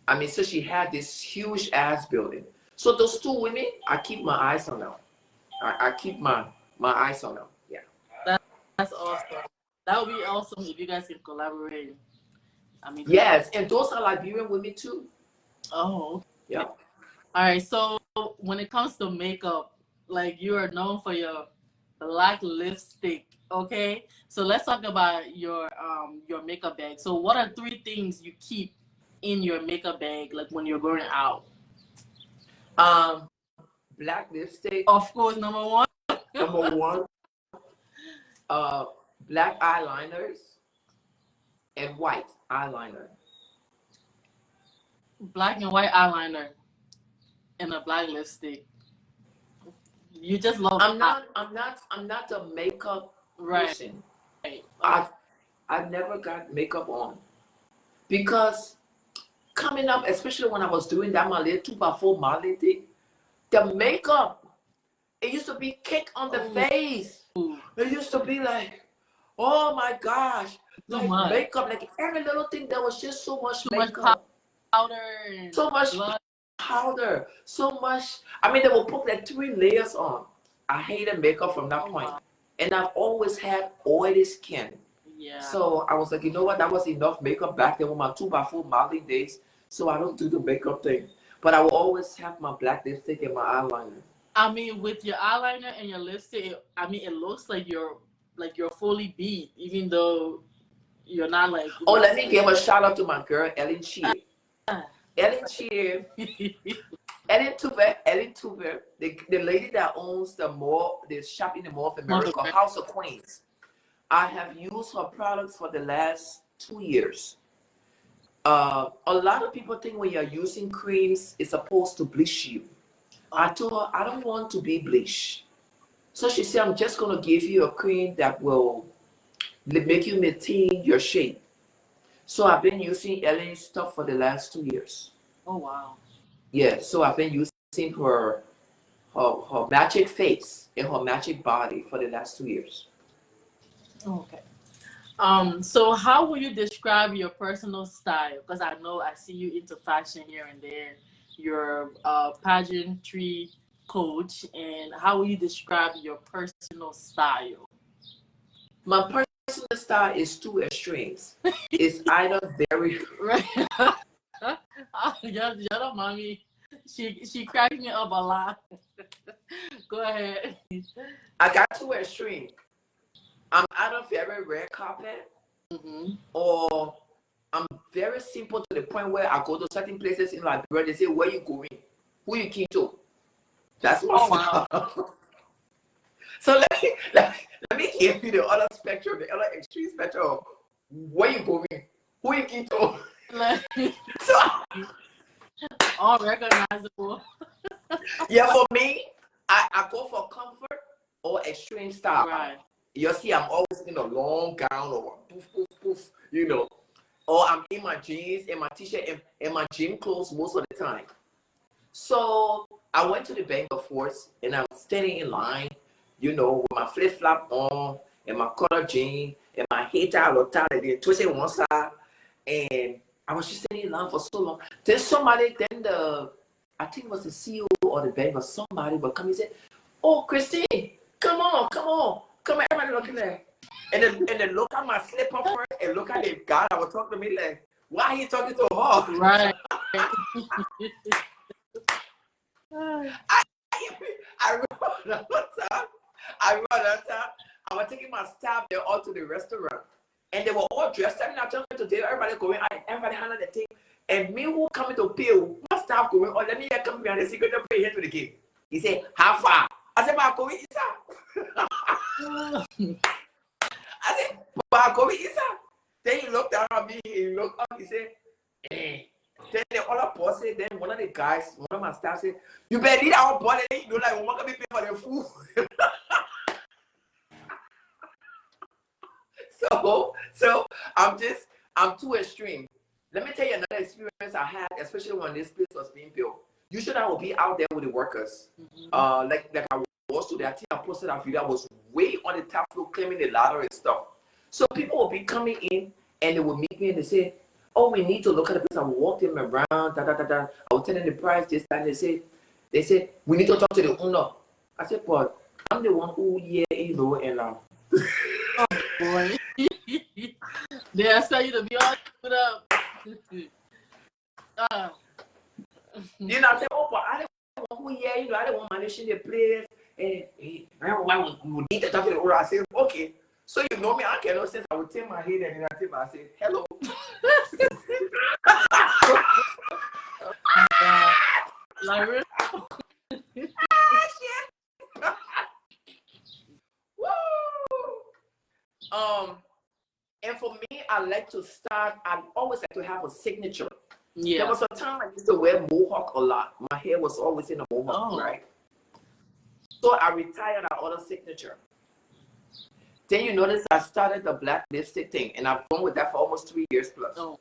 I mean, so she had this huge ass building. So those two women, I keep my eyes on them. I keep my eyes on them. Yeah. That's awesome. That would be awesome if you guys can collaborate. I mean, Yes, and those are Liberian women too. oh, okay. Yeah. All right. So when it comes to makeup, like you are known for your black lipstick. Okay. So let's talk about your makeup bag. So what are three things you keep in your makeup bag, like when you're going out? Um, Black lipstick. Of course, number one. Number one. Black eyeliners and white eyeliner. Black and white eyeliner and a black lipstick. You just love. I'm not a makeup Right. person. Right. I never got makeup on because coming up, especially when I was doing that my little 2x4 modeling thing, the makeup, it used to be cake on the face. It used to be like, oh my gosh, like makeup, like every little thing. There was just so much makeup, powder, and so much powder, so much. I mean, they will put like 3 layers on. I hated makeup from that point. Wow. And I've always had oily skin. Yeah. So I was like, you know what? That was enough makeup back then with my 2x4 modeling days. So I don't do the makeup thing. But I will always have my black lipstick and my eyeliner. I mean, with your eyeliner and your lipstick, it looks like you're fully beat, even though you're not like. Oh, let me give a shout out to my girl Ellen Cheer. Ellen Cheer. Ellen Tuber, the lady that owns the mall, the shop in the Mall of America, House of Queens. I have used her products for the last 2 years. A lot of people think when you're using creams, it's supposed to bleach you. I told her, I don't want to be bleached. So she said, I'm just going to give you a cream that will make you maintain your shape. So I've been using Ellen's stuff for the last 2 years. Oh, wow. Yeah, so I've been using her magic face and her magic body for the last 2 years. Okay. So how will you describe your personal style? Because I know I see you into fashion here and there. You're a pageantry coach, and how will you describe your personal style? My personal style is 2 extremes. It's either very right. Your mommy, she cracked me up a lot. Go ahead. I got 2 extremes. I'm either very red carpet, or I'm very simple to the point where I go to certain places in Liberia. They say, "Where you going? Who you keen to?" That's my style. Wow. So let me give you the other spectrum, the other extreme spectrum. Where you going? Who you keen to? So, all recognizable. Yeah, for me, I go for comfort or extreme style. Right. You see, I'm always in a long gown or poof, poof, poof, you know. Or I'm in my jeans and my t-shirt and my gym clothes most of the time. So I went to the Bank of Force and I'm standing in line, you know, with my flip-flop on and my color jean and my hair and twisted one side. And I was just standing in line for so long. Then somebody, I think it was the CEO or the bank or somebody would come and say, "Oh, Christine, come on. Come on, everybody looking there." And then look at my slipper first and look at the guy that was talking to me like, why are you talking to her? Right. I remember that time, I was taking my staff there all to the restaurant. And they were all dressed up. And I'm talking to them, everybody going, everybody handling the thing. And me who coming to pay, my staff going, "Oh, let me come behind the secret to pay here to the gate." He said, "How far?" I said, "I'm going inside." I said, "I'm going inside." Then he looked down at me, he looked up, he said, "Eh." Then the other boss said, then one of the guys, one of my staff said, "You better leave our boy, you know, like, we're not going to be paying for the food." So I'm too extreme. Let me tell you another experience I had, especially when this place was being built. Usually I would be out there with the workers. Like I was today. I think I posted that video. I was way on the top floor climbing the ladder and stuff. So people would be coming in and they would meet me and they say, "Oh, we need to look at the place." I would walk them around, I would tell them the price, this, that. They said, "We need to talk to the owner." I said, "But I'm the one who, you know, and oh boy. They expect you to be all put up. uh, You know, I say, oh, but I don't want who here, you know, I don't want managing the place. And why we need to talk to the owner. I say, okay. So you know me, I cannot say I would take my head and then I say, hello. like really? Woo! And for me, I like to start, I always like to have a signature. Yeah. There was a time I used to wear mohawk a lot. My hair was always in a mohawk, right? So I retired our other signature. Then you notice I started the black lipstick thing, and I've gone with that for almost 3 years plus. Oh.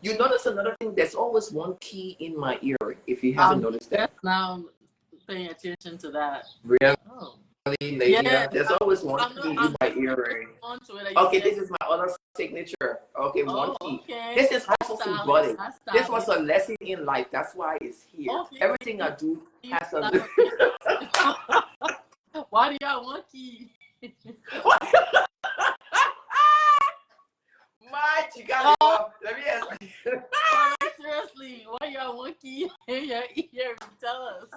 You notice another thing, there's always one key in my ear, if you haven't noticed that. Now I'm paying attention to that. Really? Oh. Yeah, there's always one key in my earring. Okay, this is my other signature. Okay, one key. Okay. This is also for body. This was a lesson in life. That's why it's here. Okay. Everything I do has a. Why do y'all want key? My chica, let me ask you. Seriously, why y'all want key in your ear? Tell us.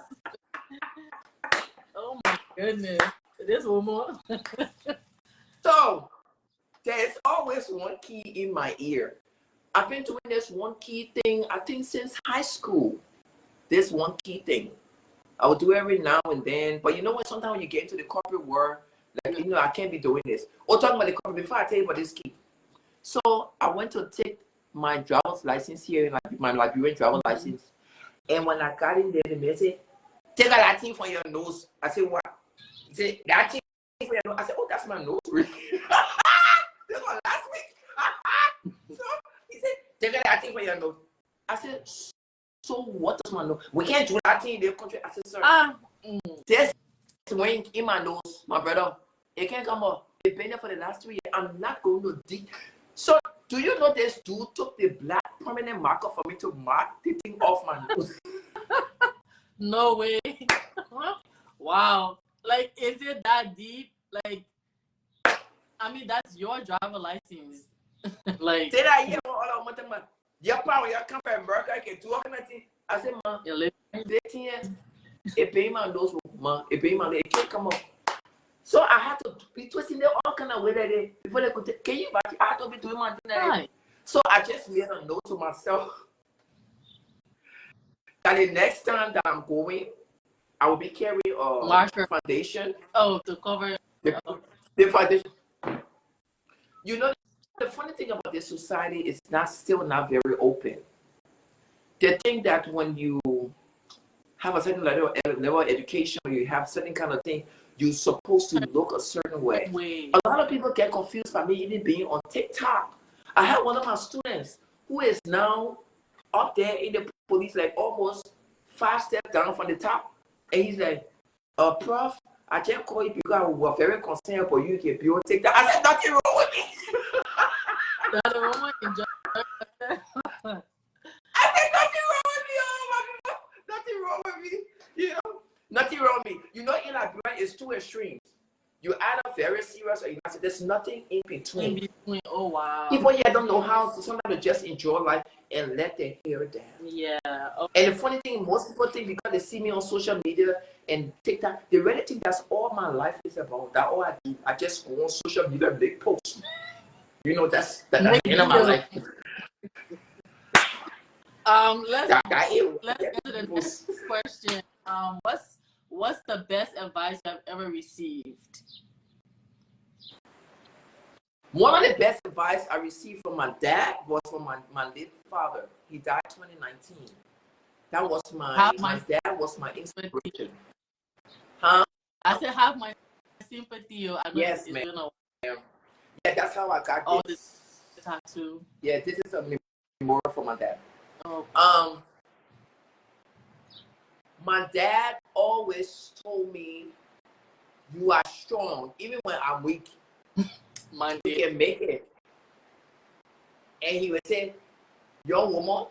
Oh my goodness. This one more. So, there's always one key in my ear. I've been doing this one key thing, I think, since high school. This one key thing. I will do every now and then. But you know what? Sometimes when you get into the corporate world, like, you know, I can't be doing this. Or talking about the corporate, before I tell you about this key. So, I went to take my driver's license here, my Liberian driver's license. And when I got in there, the man said, take that thing from your nose. I said, what? He said, that thing from your nose. I said, oh, that's my nose ring. This was last week. So he said, take that thing from your nose. I said, so what does my nose? We can't do that thing in the country. I said, sir, there's ring in my nose, my brother. It can't come up. It's been there for the last 3 years. I'm not going to dig. So do you know this dude took the black permanent marker for me to mark the thing off my nose? No way. Wow. Like, is it that deep? Like, I mean, that's your driver license. Like, say that here all of my time. Your power, you come from America, I can do all kind of things. I said, man, they think it pay my nose, man, it pay my nose, it can't come up. So I had to be twisting them all kind of way that they, before they could take, can you imagine? I had to be doing my thing that right. So I just made a note to myself that the next time that I'm going, I will be carrying a foundation. Oh, to cover the foundation. You know, the funny thing about this society is still not very open. They think that when you have a certain level of education, or you have certain kind of thing, you're supposed to look a certain way. A lot of people get confused by me even being on TikTok. I had one of my students who is now up there in the police, like almost 5 steps down from the top. And he's like, Prof, I just called you because we were very concerned about you can be on TikTok. I said, nothing wrong with me. Nothing wrong with me. I said, nothing wrong with me. Oh, my God. Nothing wrong with me. You know, nothing wrong with me. You know, in Liberia, it's two extremes. You either very serious or you're not. There's nothing in between. In between. Oh, wow. People here don't know how to sometimes just enjoy life and let their hair down. Yeah. Okay. And the funny thing, most people think because they see me on social media and TikTok, they really think that's all my life is about. That's all I do. I just go on social media and make posts. You know, that's the end of my life. Let's get to the next question. What's the best advice you have ever received? One of the best advice I received from my dad was from my late father. He died in 2019. That was my dad was my inspiration. Huh? I said have my sympathy. Yes, man. Yeah, that's how I got this tattoo. Yeah, this is a memorial for my dad. Oh. My dad always told me, "You are strong, even when I'm weak. You can make it." And he would say, "Young woman,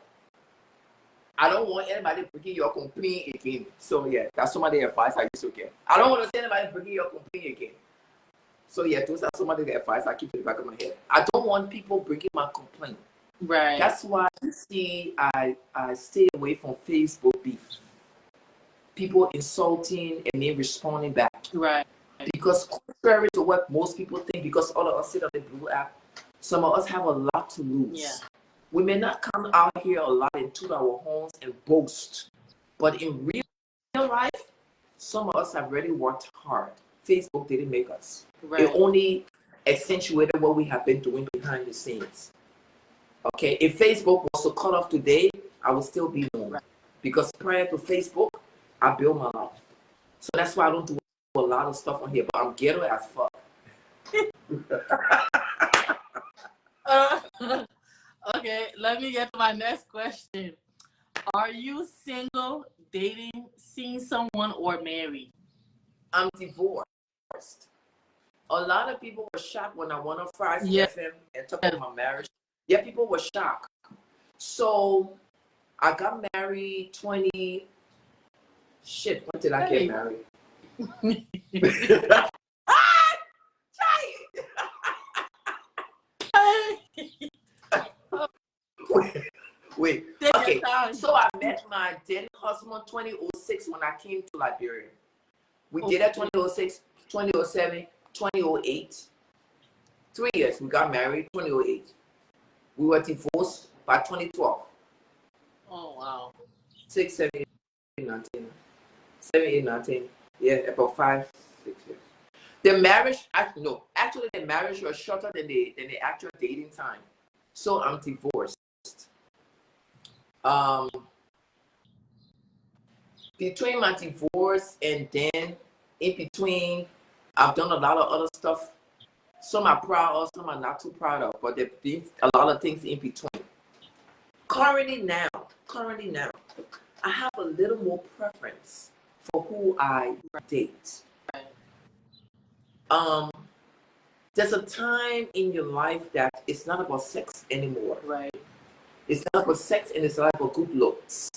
I don't want anybody bringing your complaint again." So yeah, that's some of the advice I used to get. I don't want to see anybody bringing your complaint again. So yeah, those are some of the advice I keep in the back of my head. I don't want people bringing my complaint. Right. That's why you see I stay away from Facebook beef. People insulting and me responding back. Right. Because contrary to what most people think, because all of us sit on the Blue app, some of us have a lot to lose. Yeah. We may not come out here a lot and toot our horns and boast, but in real life, some of us have really worked hard. Facebook didn't make us. Right. It only accentuated what we have been doing behind the scenes. Okay, if Facebook was to cut off today, I would still be known. Right. Because prior to Facebook, I built my life. So that's why I don't do a lot of stuff on here, but I'm ghetto as fuck. Okay, let me get to my next question. Are you single, dating, seeing someone, or married? I'm divorced. A lot of people were shocked when I went on Friday Yeah. FM and talked about my marriage. Yeah, people were shocked. So I got married 20. Shit, when did I get married? Wait. Okay. So I met my then husband 2006 when I came to Liberia. We did it 2006, 2007, 2008. 3 years. We got married 2008. We were divorced by 2012. Oh wow. 6, 7, 8, 9, 10. 7, 8, 9, 10. Yeah, about 5, 6 years. The marriage, actually the marriage was shorter than the actual dating time. So I'm divorced. Between my divorce and then in between, I've done a lot of other stuff. Some I'm proud of, some I'm not too proud of, but there's been a lot of things in between. Currently now, I have a little more preference for who I date. There's a time in your life that it's not about sex anymore. Right. It's not about sex and it's not about good looks.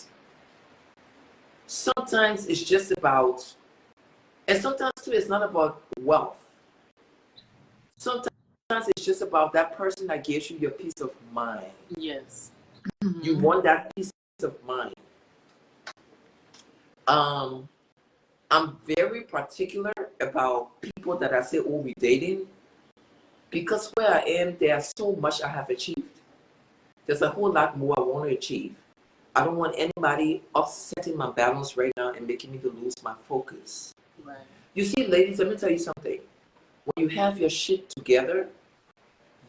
Sometimes it's just about, and sometimes too, it's not about wealth. Sometimes it's just about that person that gives you your peace of mind. Yes. You want that peace of mind. I'm very particular about people that I say, oh, we're dating, because where I am, there's so much I have achieved. There's a whole lot more I want to achieve. I don't want anybody upsetting my balance right now and making me to lose my focus. Right. You see, ladies, let me tell you something. When you have your shit together,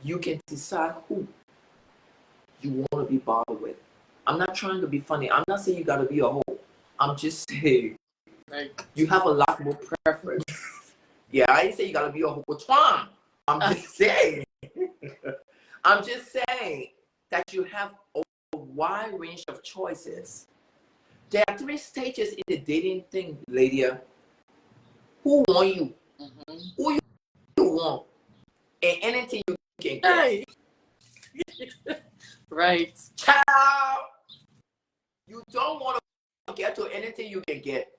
you can decide who you want to be bothered with. I'm not trying to be funny. I'm not saying you got to be a hoe. I'm just saying you have a lot more preference. Yeah, I ain't say you got to be a hoe. I'm just saying. I'm just saying that you have a wide range of choices. There are 3 stages in the dating thing, lady. Who want you? Who you want? And anything you can get. Hey. Right. Child, you don't want to get to anything you can get.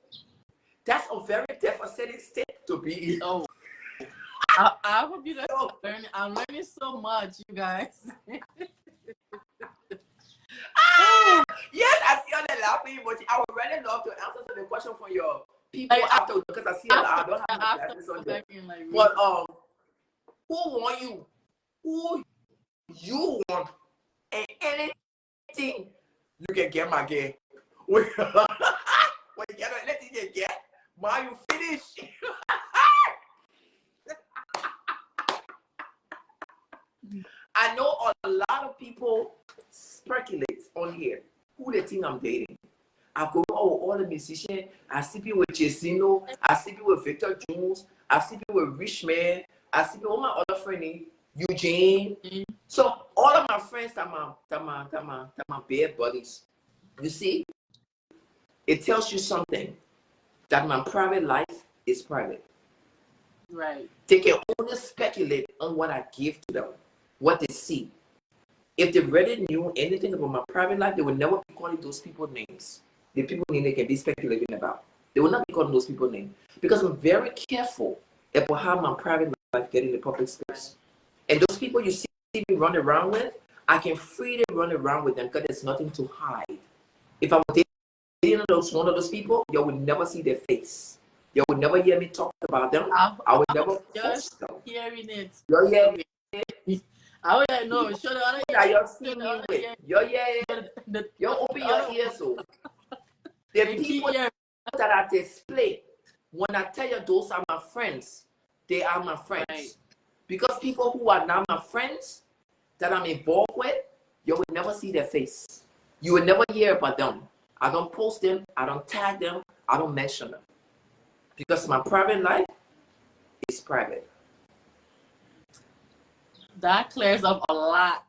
That's a very devastating state to be in. Oh. I hope you guys are learning. I'm learning so much, you guys. Yes, I see all the laughing emoji. I would really love to answer the question from your people after, because I see a lot. I don't have my glasses on there. But who want you? Who you want? And anything you can get, my girl. When you get anything you get, my you finish. I know a lot of people speculate on here who they think I'm dating. I go, oh, all the musicians. I see people with Jesino. I see people with Victor Jones. I see people with Rich Man. I see people, all my other friends, Eugene. So all of my friends that my bad buddies. You see, it tells you something that my private life is private. Right. They can only speculate on what I give to them, what they see. If they really knew anything about my private life, they would never be calling those people names. The people name they can be speculating about. They will not be calling those people names. Because I'm very careful about how my private life get in the public space. And those people you see me run around with, I can freely run around with them because there's nothing to hide. If I was dating one of those people, you would never see their face. You would never hear me talk about them. I would never post them. Hearing it. You're hearing it. I would like, no, show the other that ear. you're seeing me with. You're hearing. You open your ears so. The people that I display, when I tell you those are my friends, they are my friends. Right. Because people who are not my friends, that I'm involved with, you will never see their face. You will never hear about them. I don't post them, I don't tag them, I don't mention them. Because my private life is private. That clears up a lot.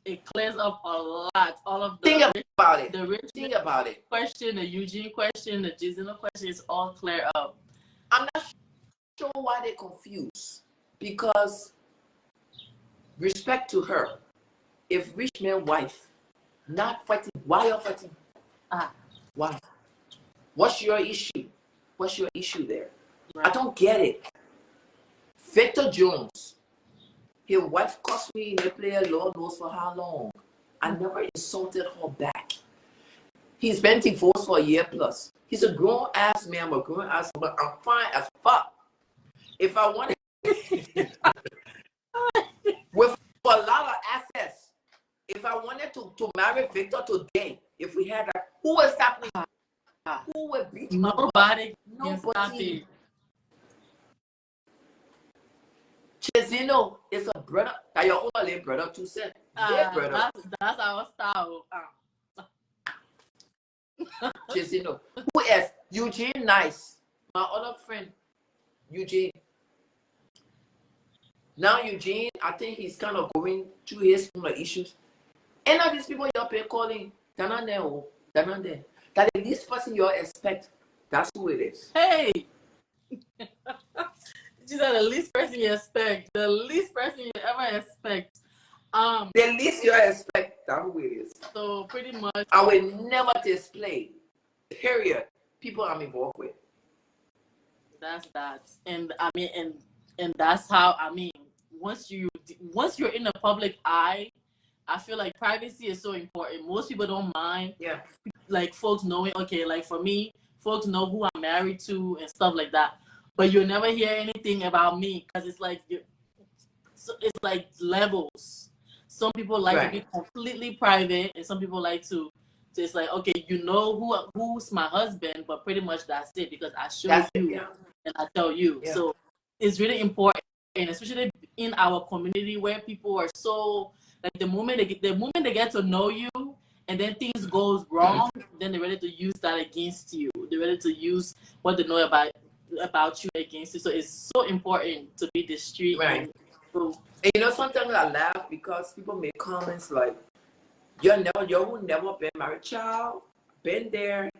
It clears up a lot. All of the think about it. The think about it. Question, the Eugene question, the GISELLE question is all clear up. I'm not sure why they're confused. Because respect to her, if rich man wife not fighting, why you're fighting? Why? What's your issue? What's your issue there? Right. I don't get it. Victor Jones, his wife cost me in a player, Lord knows for how long. I never insulted her back. He's been divorced for a year plus. He's a grown ass man, I'm a grown ass woman. I'm fine as fuck. If I wanted with a lot of assets, if I wanted to marry Victor today, if we had that, who would stop me? Who would beat me? Nobody. Nobody. Chesino is a brother. That your only brother too, sir. Brother. That's our style. Chesino. Who else? Eugene Nice. My other friend, Eugene. Now Eugene, I think he's kind of going through his own issues. And all these people you're calling, they're not there. That the least person you expect, that's who it is. Hey! These are the least person you expect. The least person you ever expect. The least you expect, that's who it is. So pretty much. I will never display, period, people I'm involved with. That's that. And I mean, and that's how, I mean, once you're in the public eye, I feel like privacy is so important. Most people don't mind. Yeah. Like folks knowing, okay, like for me, folks know who I'm married to and stuff like that. But you'll never hear anything about me because it's like it's like levels. Some people like to be completely private, and some people like to it's like, okay, you know who's my husband, but pretty much that's it because I show you and I tell you. Yeah. So it's really important, and especially in our community where people are so like the moment they get to know you, and then things goes wrong, then they're ready to use that against you. They're ready to use what they know about you against you. So it's so important to be discreet. Right. And you know, sometimes I laugh because people make comments like, you who never been married, child, been there,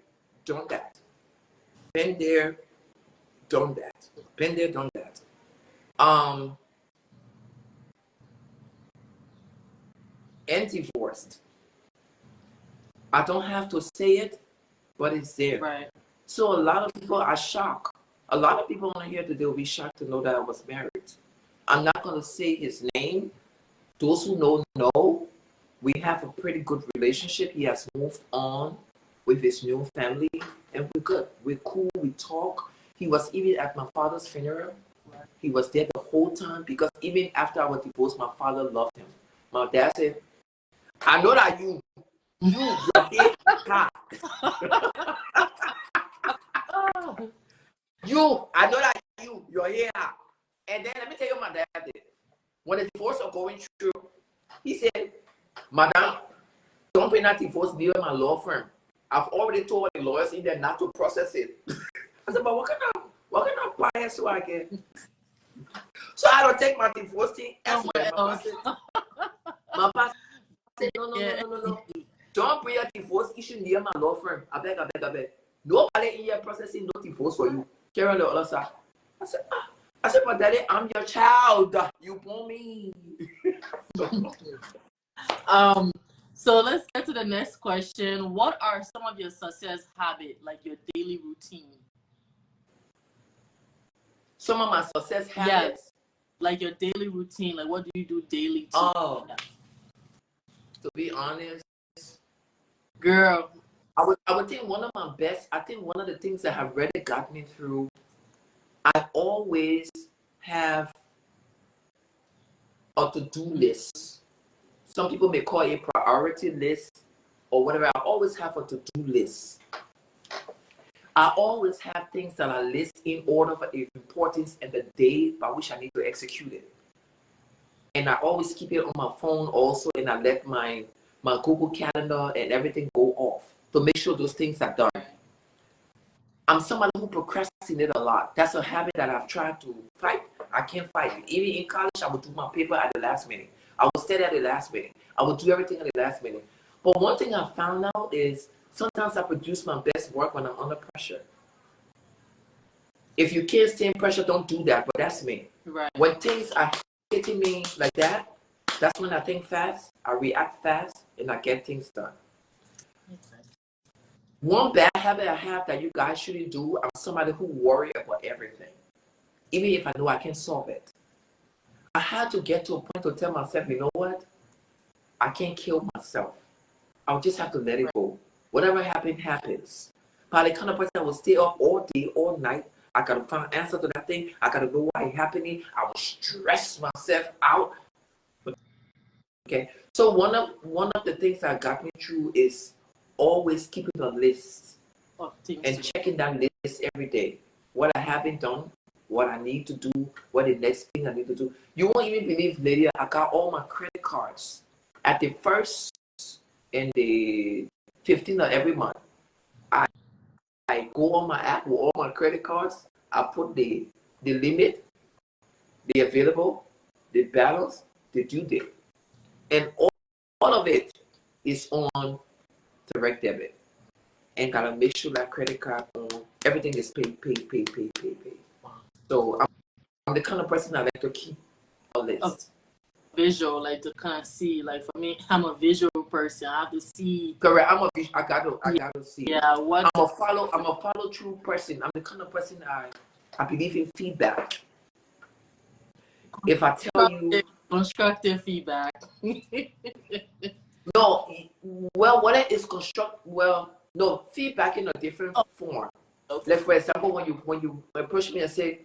done that. Been there, done that. Been there, done that. And divorced. I don't have to say it, but it's there. Right. So a lot of people are shocked. A lot of people on here today will be shocked to know that I was married. I'm not going to say his name. Those who know. We have a pretty good relationship. He has moved on with his new family, and we're good. We're cool. We talk. He was even at my father's funeral. He was there the whole time because even after I was divorced, my father loved him. My dad said, I know that you're I know that you're here. And then let me tell you what my dad did. When the divorce was going through, he said, Madam, don't bring that divorce deal in my law firm. I've already told the lawyers in there not to process it. I said, but what kind of bias do I get? So I don't take my divorce thing elsewhere. My pastor said, no. Don't bring a divorce issue near my law firm. I beg. Nobody in here processing no divorce for you. Carol the other side. I said, but daddy, I'm your child. You born me. So let's get to the next question. What are some of your success habits, like your daily routine? Some of my success habits? Yes. Like your daily routine. Like what do you do daily? To be honest, Girl. I would think one of my best. I think one of the things that have really got me through. I always have a to-do list. Some people may call it a priority list or whatever. I always have a to-do list. I always have things that I list in order for importance and the day by which I need to execute it. And I always keep it on my phone also, and I let my Google Calendar and everything go off to make sure those things are done. I'm somebody who procrastinates a lot. That's a habit that I've tried to fight. I can't fight it. Even in college, I would do my paper at the last minute. I would study at the last minute. I would do everything at the last minute. But one thing I found out is sometimes I produce my best work when I'm under pressure. If you can't stand pressure, don't do that. But that's me. Right. When things are hitting me like that, that's when I think fast, I react fast, and I get things done. One bad habit I have that you guys shouldn't do, I'm somebody who worry about everything. Even if I know I can solve it. I had to get to a point to tell myself, you know what? I can't kill myself. I'll just have to let it go. Whatever happens, happens. But the kind of person that will stay up all day, all night. I gotta find an answer to that thing. I gotta know why it's happening. I will stress myself out. Okay. So one of the things that got me through is always keeping a list Of things and checking that list every day. What I haven't done, what I need to do, what the next thing I need to do. You won't even believe, Lydia, I got all my credit cards at the first and the 15th of every month. I go on my app with all my credit cards. I put the limit, the available, the balance, the due date. And all of it is on direct debit. And gotta make sure that credit card on everything is paid. So I'm the kind of person I like to keep a list. Visual, like to kind of see. Like for me, I'm a visual person. I have to see. Correct. I gotta see. Yeah. What? I'm a follow through person. I'm the kind of person I believe in feedback. If I tell you Constructive feedback. no, well, what is no, feedback in a different form. Okay. Like for example, when you approach me and say,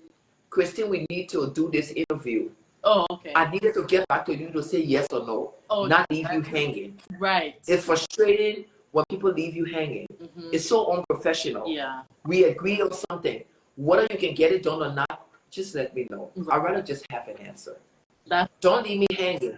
Christine, we need to do this interview. Oh, okay. I needed to get back to you to say yes or no, not leave you hanging. Right. It's frustrating when people leave you hanging. Mm-hmm. It's so unprofessional. Yeah. We agree on something. Whether you can get it done or not, just let me know. Right. I'd rather just have an answer. Don't leave me hanging.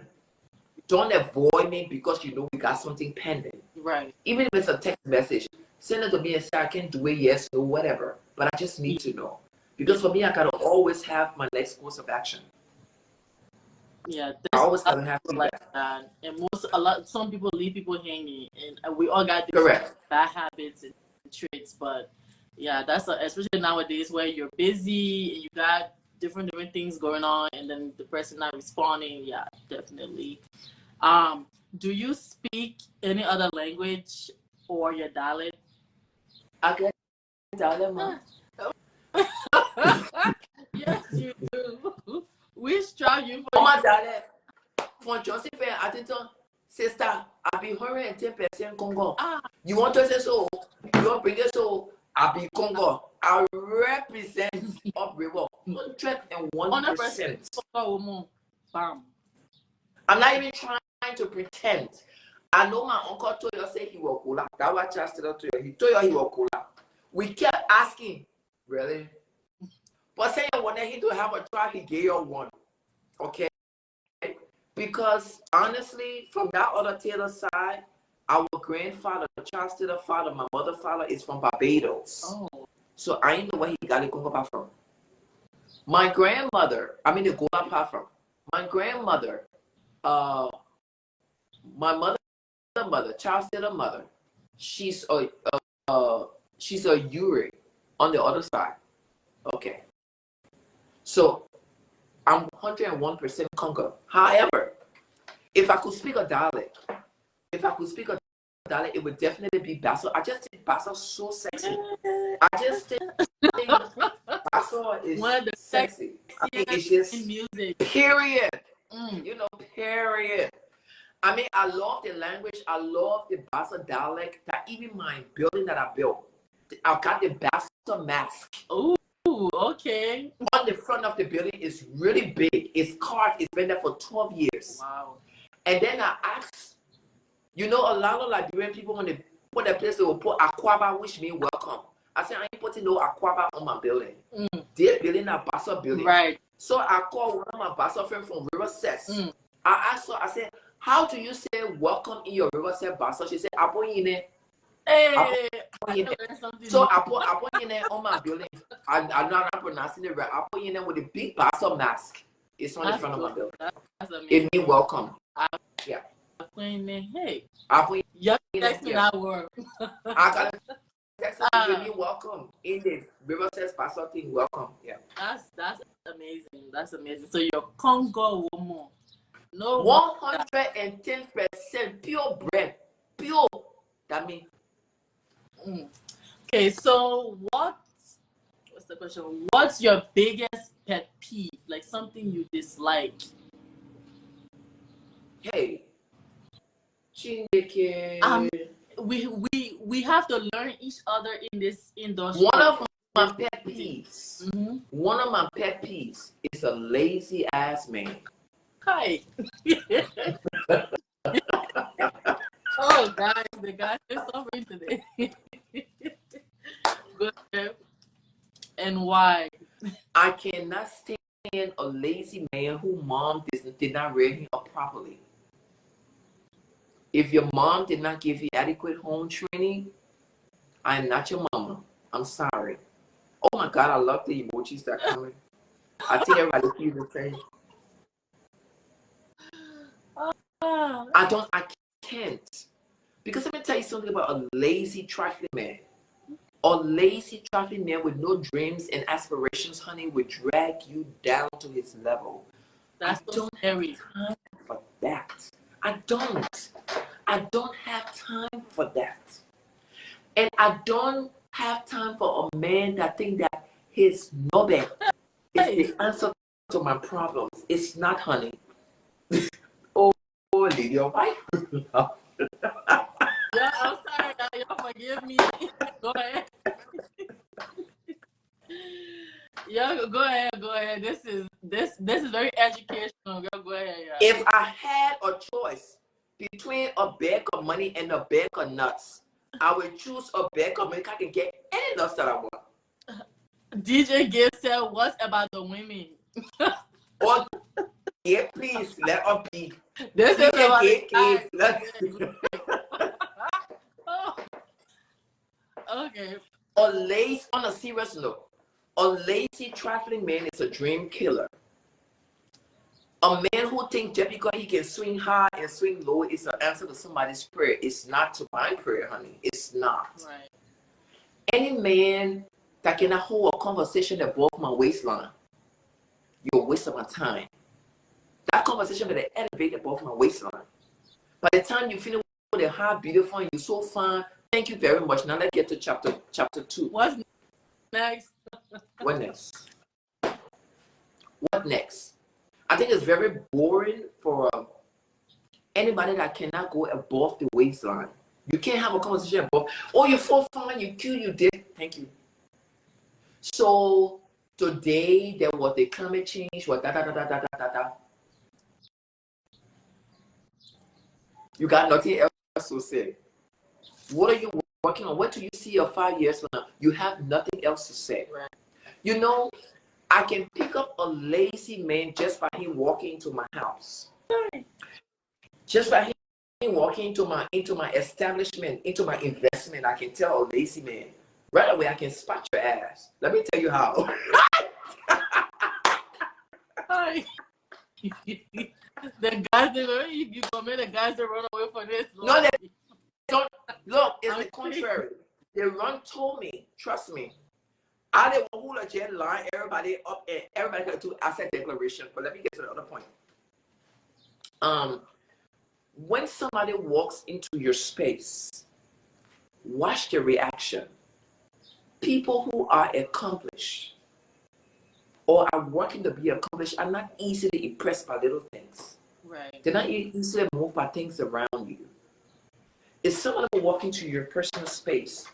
Don't avoid me because you know we got something pending. Right. Even if it's a text message, send it to me and say I can do it, yes, no, whatever. But I just need to know. Because for me, I gotta always have my next course of action. Yeah, I always gotta have like that. And some people leave people hanging, and we all got correct bad habits and traits. But yeah, especially nowadays where you're busy and you got different things going on, and then the person not responding. Yeah, definitely. Do you speak any other language or your dialect? I get dialect, man. Yes, you do. Which tribe you Oh, from? my dialect. For Joseph and Attention, sister, I be 110% Congo. You want to say so? You want to bring it so? I be Congo. I represent Upriver 101%. Bam. I'm not even trying to pretend. I know my uncle told you say he will cool. That was just to you. He told you he will cool. We kept asking, really? But saying when he to have a try, he gave you one. Okay? Because honestly, from that other Taylor side, our grandfather, Charles Taylor father, my mother's father is from Barbados. Oh. So I didn't know where he got the Congo from. My grandmother, I mean the Gola part from. My grandmother, my mother, Charles Taylor mother, she's a Uri on the other side. Okay. So I'm 101% Congo. However, if I could speak a dialect, it would definitely be Basso. I just think Basso so sexy. I just think Basso is one of the sexy. I mean, it's just music. Period. Mm. You know, period. I mean, I love the language. I love the Bassa dialect. That even my building that I built, I got the Bassa mask. Ooh, okay. On the front of the building is really big. It's carved. It's been there for 12 years. Wow. And then I asked, you know, a lot of Liberian people, when they put their place, they will put Aquaba, which means welcome. I said, I ain't putting no Aquaba on my building. They're building a Bassa building. Right. So I called one of my Bassa friends from River Sets. I asked her, I said, how do you say welcome in your River Set Bassa? She said, Aboyine. Hey, so I put in there on my building. I'm not pronouncing it right. I put in there with a big Bassa mask. It's on the front of my building. That's amazing. It means welcome. Yeah. Hey. Yeah. Text me that word. I got to text her. Give me welcome in the River Says Bassa thing. Welcome. Yeah. That's amazing. That's amazing. So your Congo woman. No. 110% pure bread. Pure. That means. Okay, so what's the question? What's your biggest pet peeve? Like something you dislike? Hey, Chineke. We have to learn each other in this industry. One of my pet peeves. One of my pet peeves is a lazy ass man. Hi. Oh, guys, the guy is suffering today. Good. And why? I cannot stand a lazy man who mom did not rear him up properly. If your mom did not give you adequate home training, I am not your mama. I'm sorry. Oh my God, I love the emojis that are coming. I think everybody feels the same. I can't. Because let me tell you something about a lazy trifling man. A lazy trifling man with no dreams and aspirations, honey, would drag you down to his level. That's so scary. Time for that. I don't have time for that. And I don't have time for a man that think that his nobe is the answer to my problems. It's not, honey. Oh, Lydia, why? Yeah, I'm sorry. Y'all forgive me. Go ahead. Yeah, go ahead. This is very educational. Girl, go ahead. Yeah. If I had a choice between a bag of money and a bag of nuts, I would choose a bag of money. I can get any nuts that I want. DJ Gibb said, "What about the women?" Oh, yeah, please let us be. This is about the Okay. On a serious note, a lazy trifling man is a dream killer. A man who thinks just because he can swing high and swing low is an answer to somebody's prayer. It's not to my prayer, honey. It's not. Right. Any man that cannot hold a conversation above my waistline, you're a waste of my time. That conversation better elevate above my waistline. By the time you finish with a high, beautiful, and you're so fine, thank you very much. Now let's get to chapter 2. What's next? What next? What next? I think it's very boring for anybody that cannot go above the waistline. You can't have a conversation above. Oh, you're so fine, you cute, you did. Thank you. So today there was the climate change. What da. You got nothing else to say. What are you working on? What do you see your 5 years from now? You have nothing else to say. Right. You know, I can pick up a lazy man just by him walking into my house. Just by him walking into my establishment, into my investment, I can tell a lazy man. Right away, I can spot your ass. Let me tell you how. Hi. The guys, you commit the guys that run away from this. No, they don't. Look, it's the contrary. They run to me. Trust me. I didn't want to line everybody up and everybody can do asset declaration. But let me get to the other point. When somebody walks into your space, watch their reaction. People who are accomplished or are working to be accomplished are not easily impressed by little things. Right. They're not easily moved by things around you. If someone walk into your personal space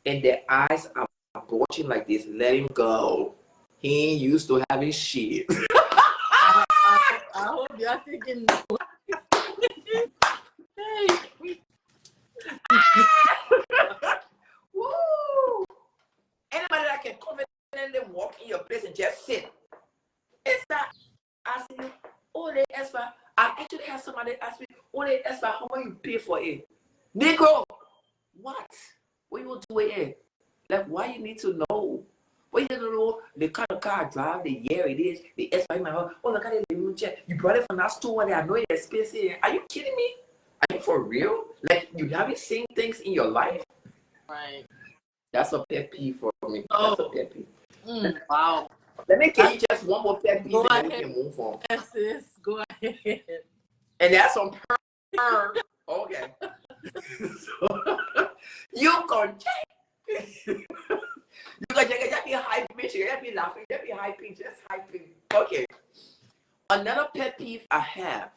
and their eyes are watching like this, let him go. He ain't used to having shit. I hope you're thinking. Hey. Woo! Anybody that can confidently walk in your place and just sit. It's that asking you, oh, they ask for, I actually have somebody ask me, oh, they ask for how much you pay for it. Negro, what? What you do with it? Like, why you need to know? What you need to know? The kind of car I drive, the year it is, the S my house. Oh, look at it, you brought it from that store where I know it's expensive. Are you kidding me? Are you for real? Like, you haven't seen things in your life? Right. That's a pet peeve for me. Oh. That's a pet peeve. Wow. Let me give you just one more pet peeve Go and then we ahead. can move on. Yes, sis. Go ahead. And that's on per. Okay. So, you can check. You can check. Just be hyping. Just be laughing. Just be hyping. Just hyping. Okay. Another pet peeve I have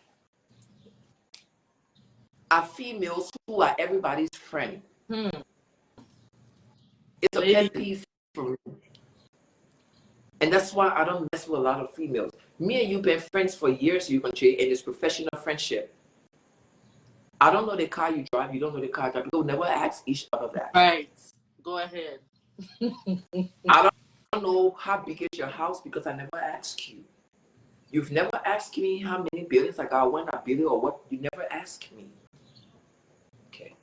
are females who are everybody's friend. It's a pet peeve for me. And that's why I don't mess with a lot of females. Me and you been friends for years, you can change, and it's professional friendship. I don't know the car you drive, you don't know the car you drive. We'll never ask each other that. Right. Go ahead. I don't know how big is your house because I never asked you. You've never asked me how many buildings I got, when I build it, or what. You never asked me. Okay.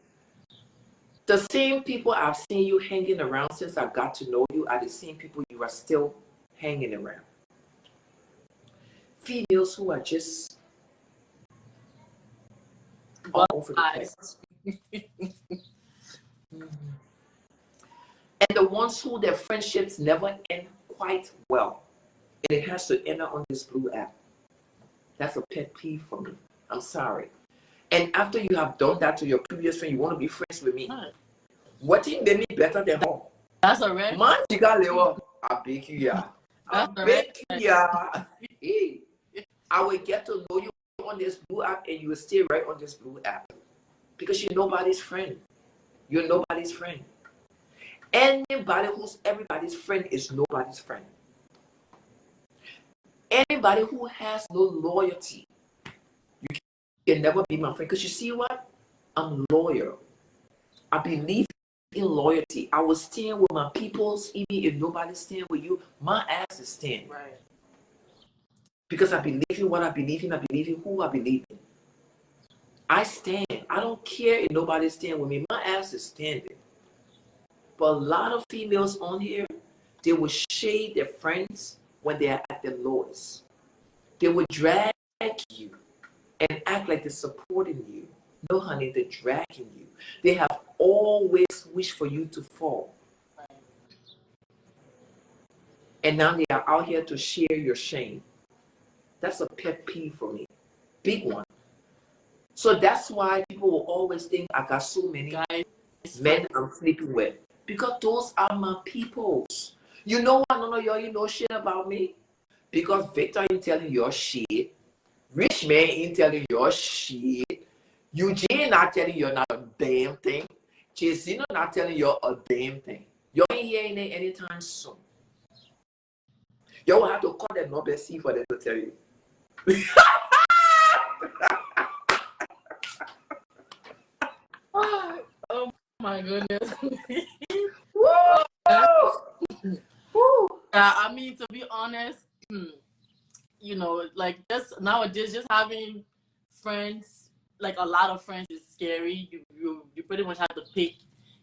The same people I've seen you hanging around since I got to know you are the same people you are still hanging around. Females who are just all over the place. And the ones who their friendships never end quite well. And it has to end up on this blue app. That's a pet peeve for me. I'm sorry. And after you have done that to your previous friend, you want to be friends with me. What thing made me better than her? That's a red. Man, I beg you, yeah. I beg you, yeah. I will get to know you on this blue app and you will stay right on this blue app. Because you're nobody's friend. You're nobody's friend. Anybody who's everybody's friend is nobody's friend. Anybody who has no loyalty, you can never be my friend. Because you see what? I'm loyal. I believe in loyalty. I will stand with my peoples, even if nobody stand with you. My ass is stand. Right. Because I believe in what I believe in. I believe in who I believe in. I stand. I don't care if nobody stand with me. My ass is standing. But a lot of females on here, they will shade their friends when they are at their lowest. They will drag you and act like they're supporting you. No, honey, they're dragging you. They have always wished for you to fall. And now they are out here to share your shame. That's a pet peeve for me. Big one. So that's why people will always think I got so many men I'm sleeping with. Because those are my peoples. You know why none of y'all you know shit about me? Because Victor ain't telling your shit. Rich man ain't telling your shit. Eugene not telling you not a damn thing. Chesina not telling you a damn thing. You ain't hearing it anytime soon. You will have to call them number C for them to tell you. Oh my goodness. I mean, to be honest, you know, like just nowadays, just having friends, like a lot of friends, is scary. You pretty much have to pick,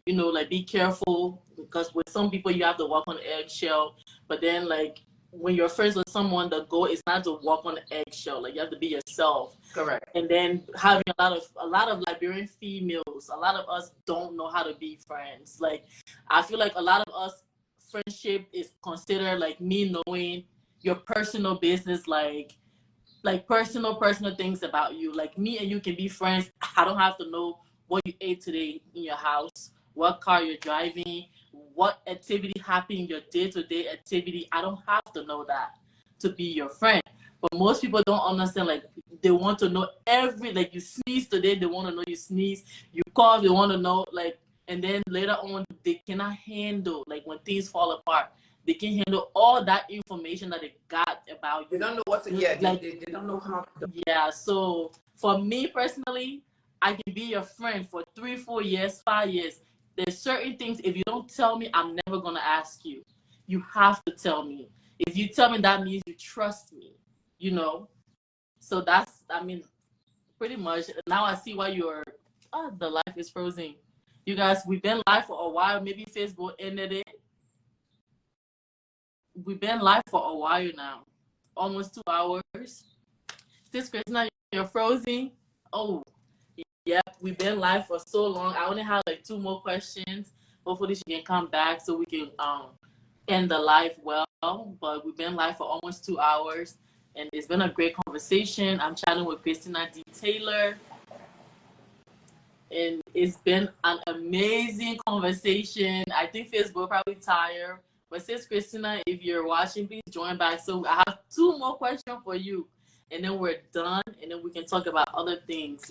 you know, like be careful, because with some people you have to walk on eggshell. But then, like when you're friends with someone, the goal is not to walk on eggshell. Like you have to be yourself. Correct. And then having a lot of Liberian females, a lot of us don't know how to be friends. Like I feel like a lot of us, friendship is considered like me knowing your personal business, like personal things about you. Like me and you can be friends. I don't have to know what you ate today in your house, what car you're driving, what activity happened in your day-to-day activity. I don't have to know that to be your friend. But most people don't understand, like they want to know like you sneeze today, they want to know you sneeze. You cough, they want to know, like, and then later on, they cannot handle, like, when things fall apart. They can handle all that information that they got about you. They don't know what to, yeah, like, they don't know how to. Yeah, so for me personally, I can be your friend for 3, 4 years, 5 years. There's certain things, if you don't tell me, I'm never going to ask you. You have to tell me. If you tell me, that means you trust me, you know? So that's, I mean, pretty much. Now I see why the life is frozen. You guys, we've been live for a while. Maybe Facebook ended it. We've been live for a while now. Almost 2 hours. Sis Christina, you're frozen. Oh, yeah, we've been live for so long. I only have like 2 more questions. Hopefully she can come back so we can end the live well. But we've been live for almost 2 hours, and it's been a great conversation. I'm chatting with Christiana D. Taylor, and it's been an amazing conversation. I think Facebook probably tired, but sis Christina, if you're watching, please join back. So I have 2 more questions for you, and then we're done, and then we can talk about other things.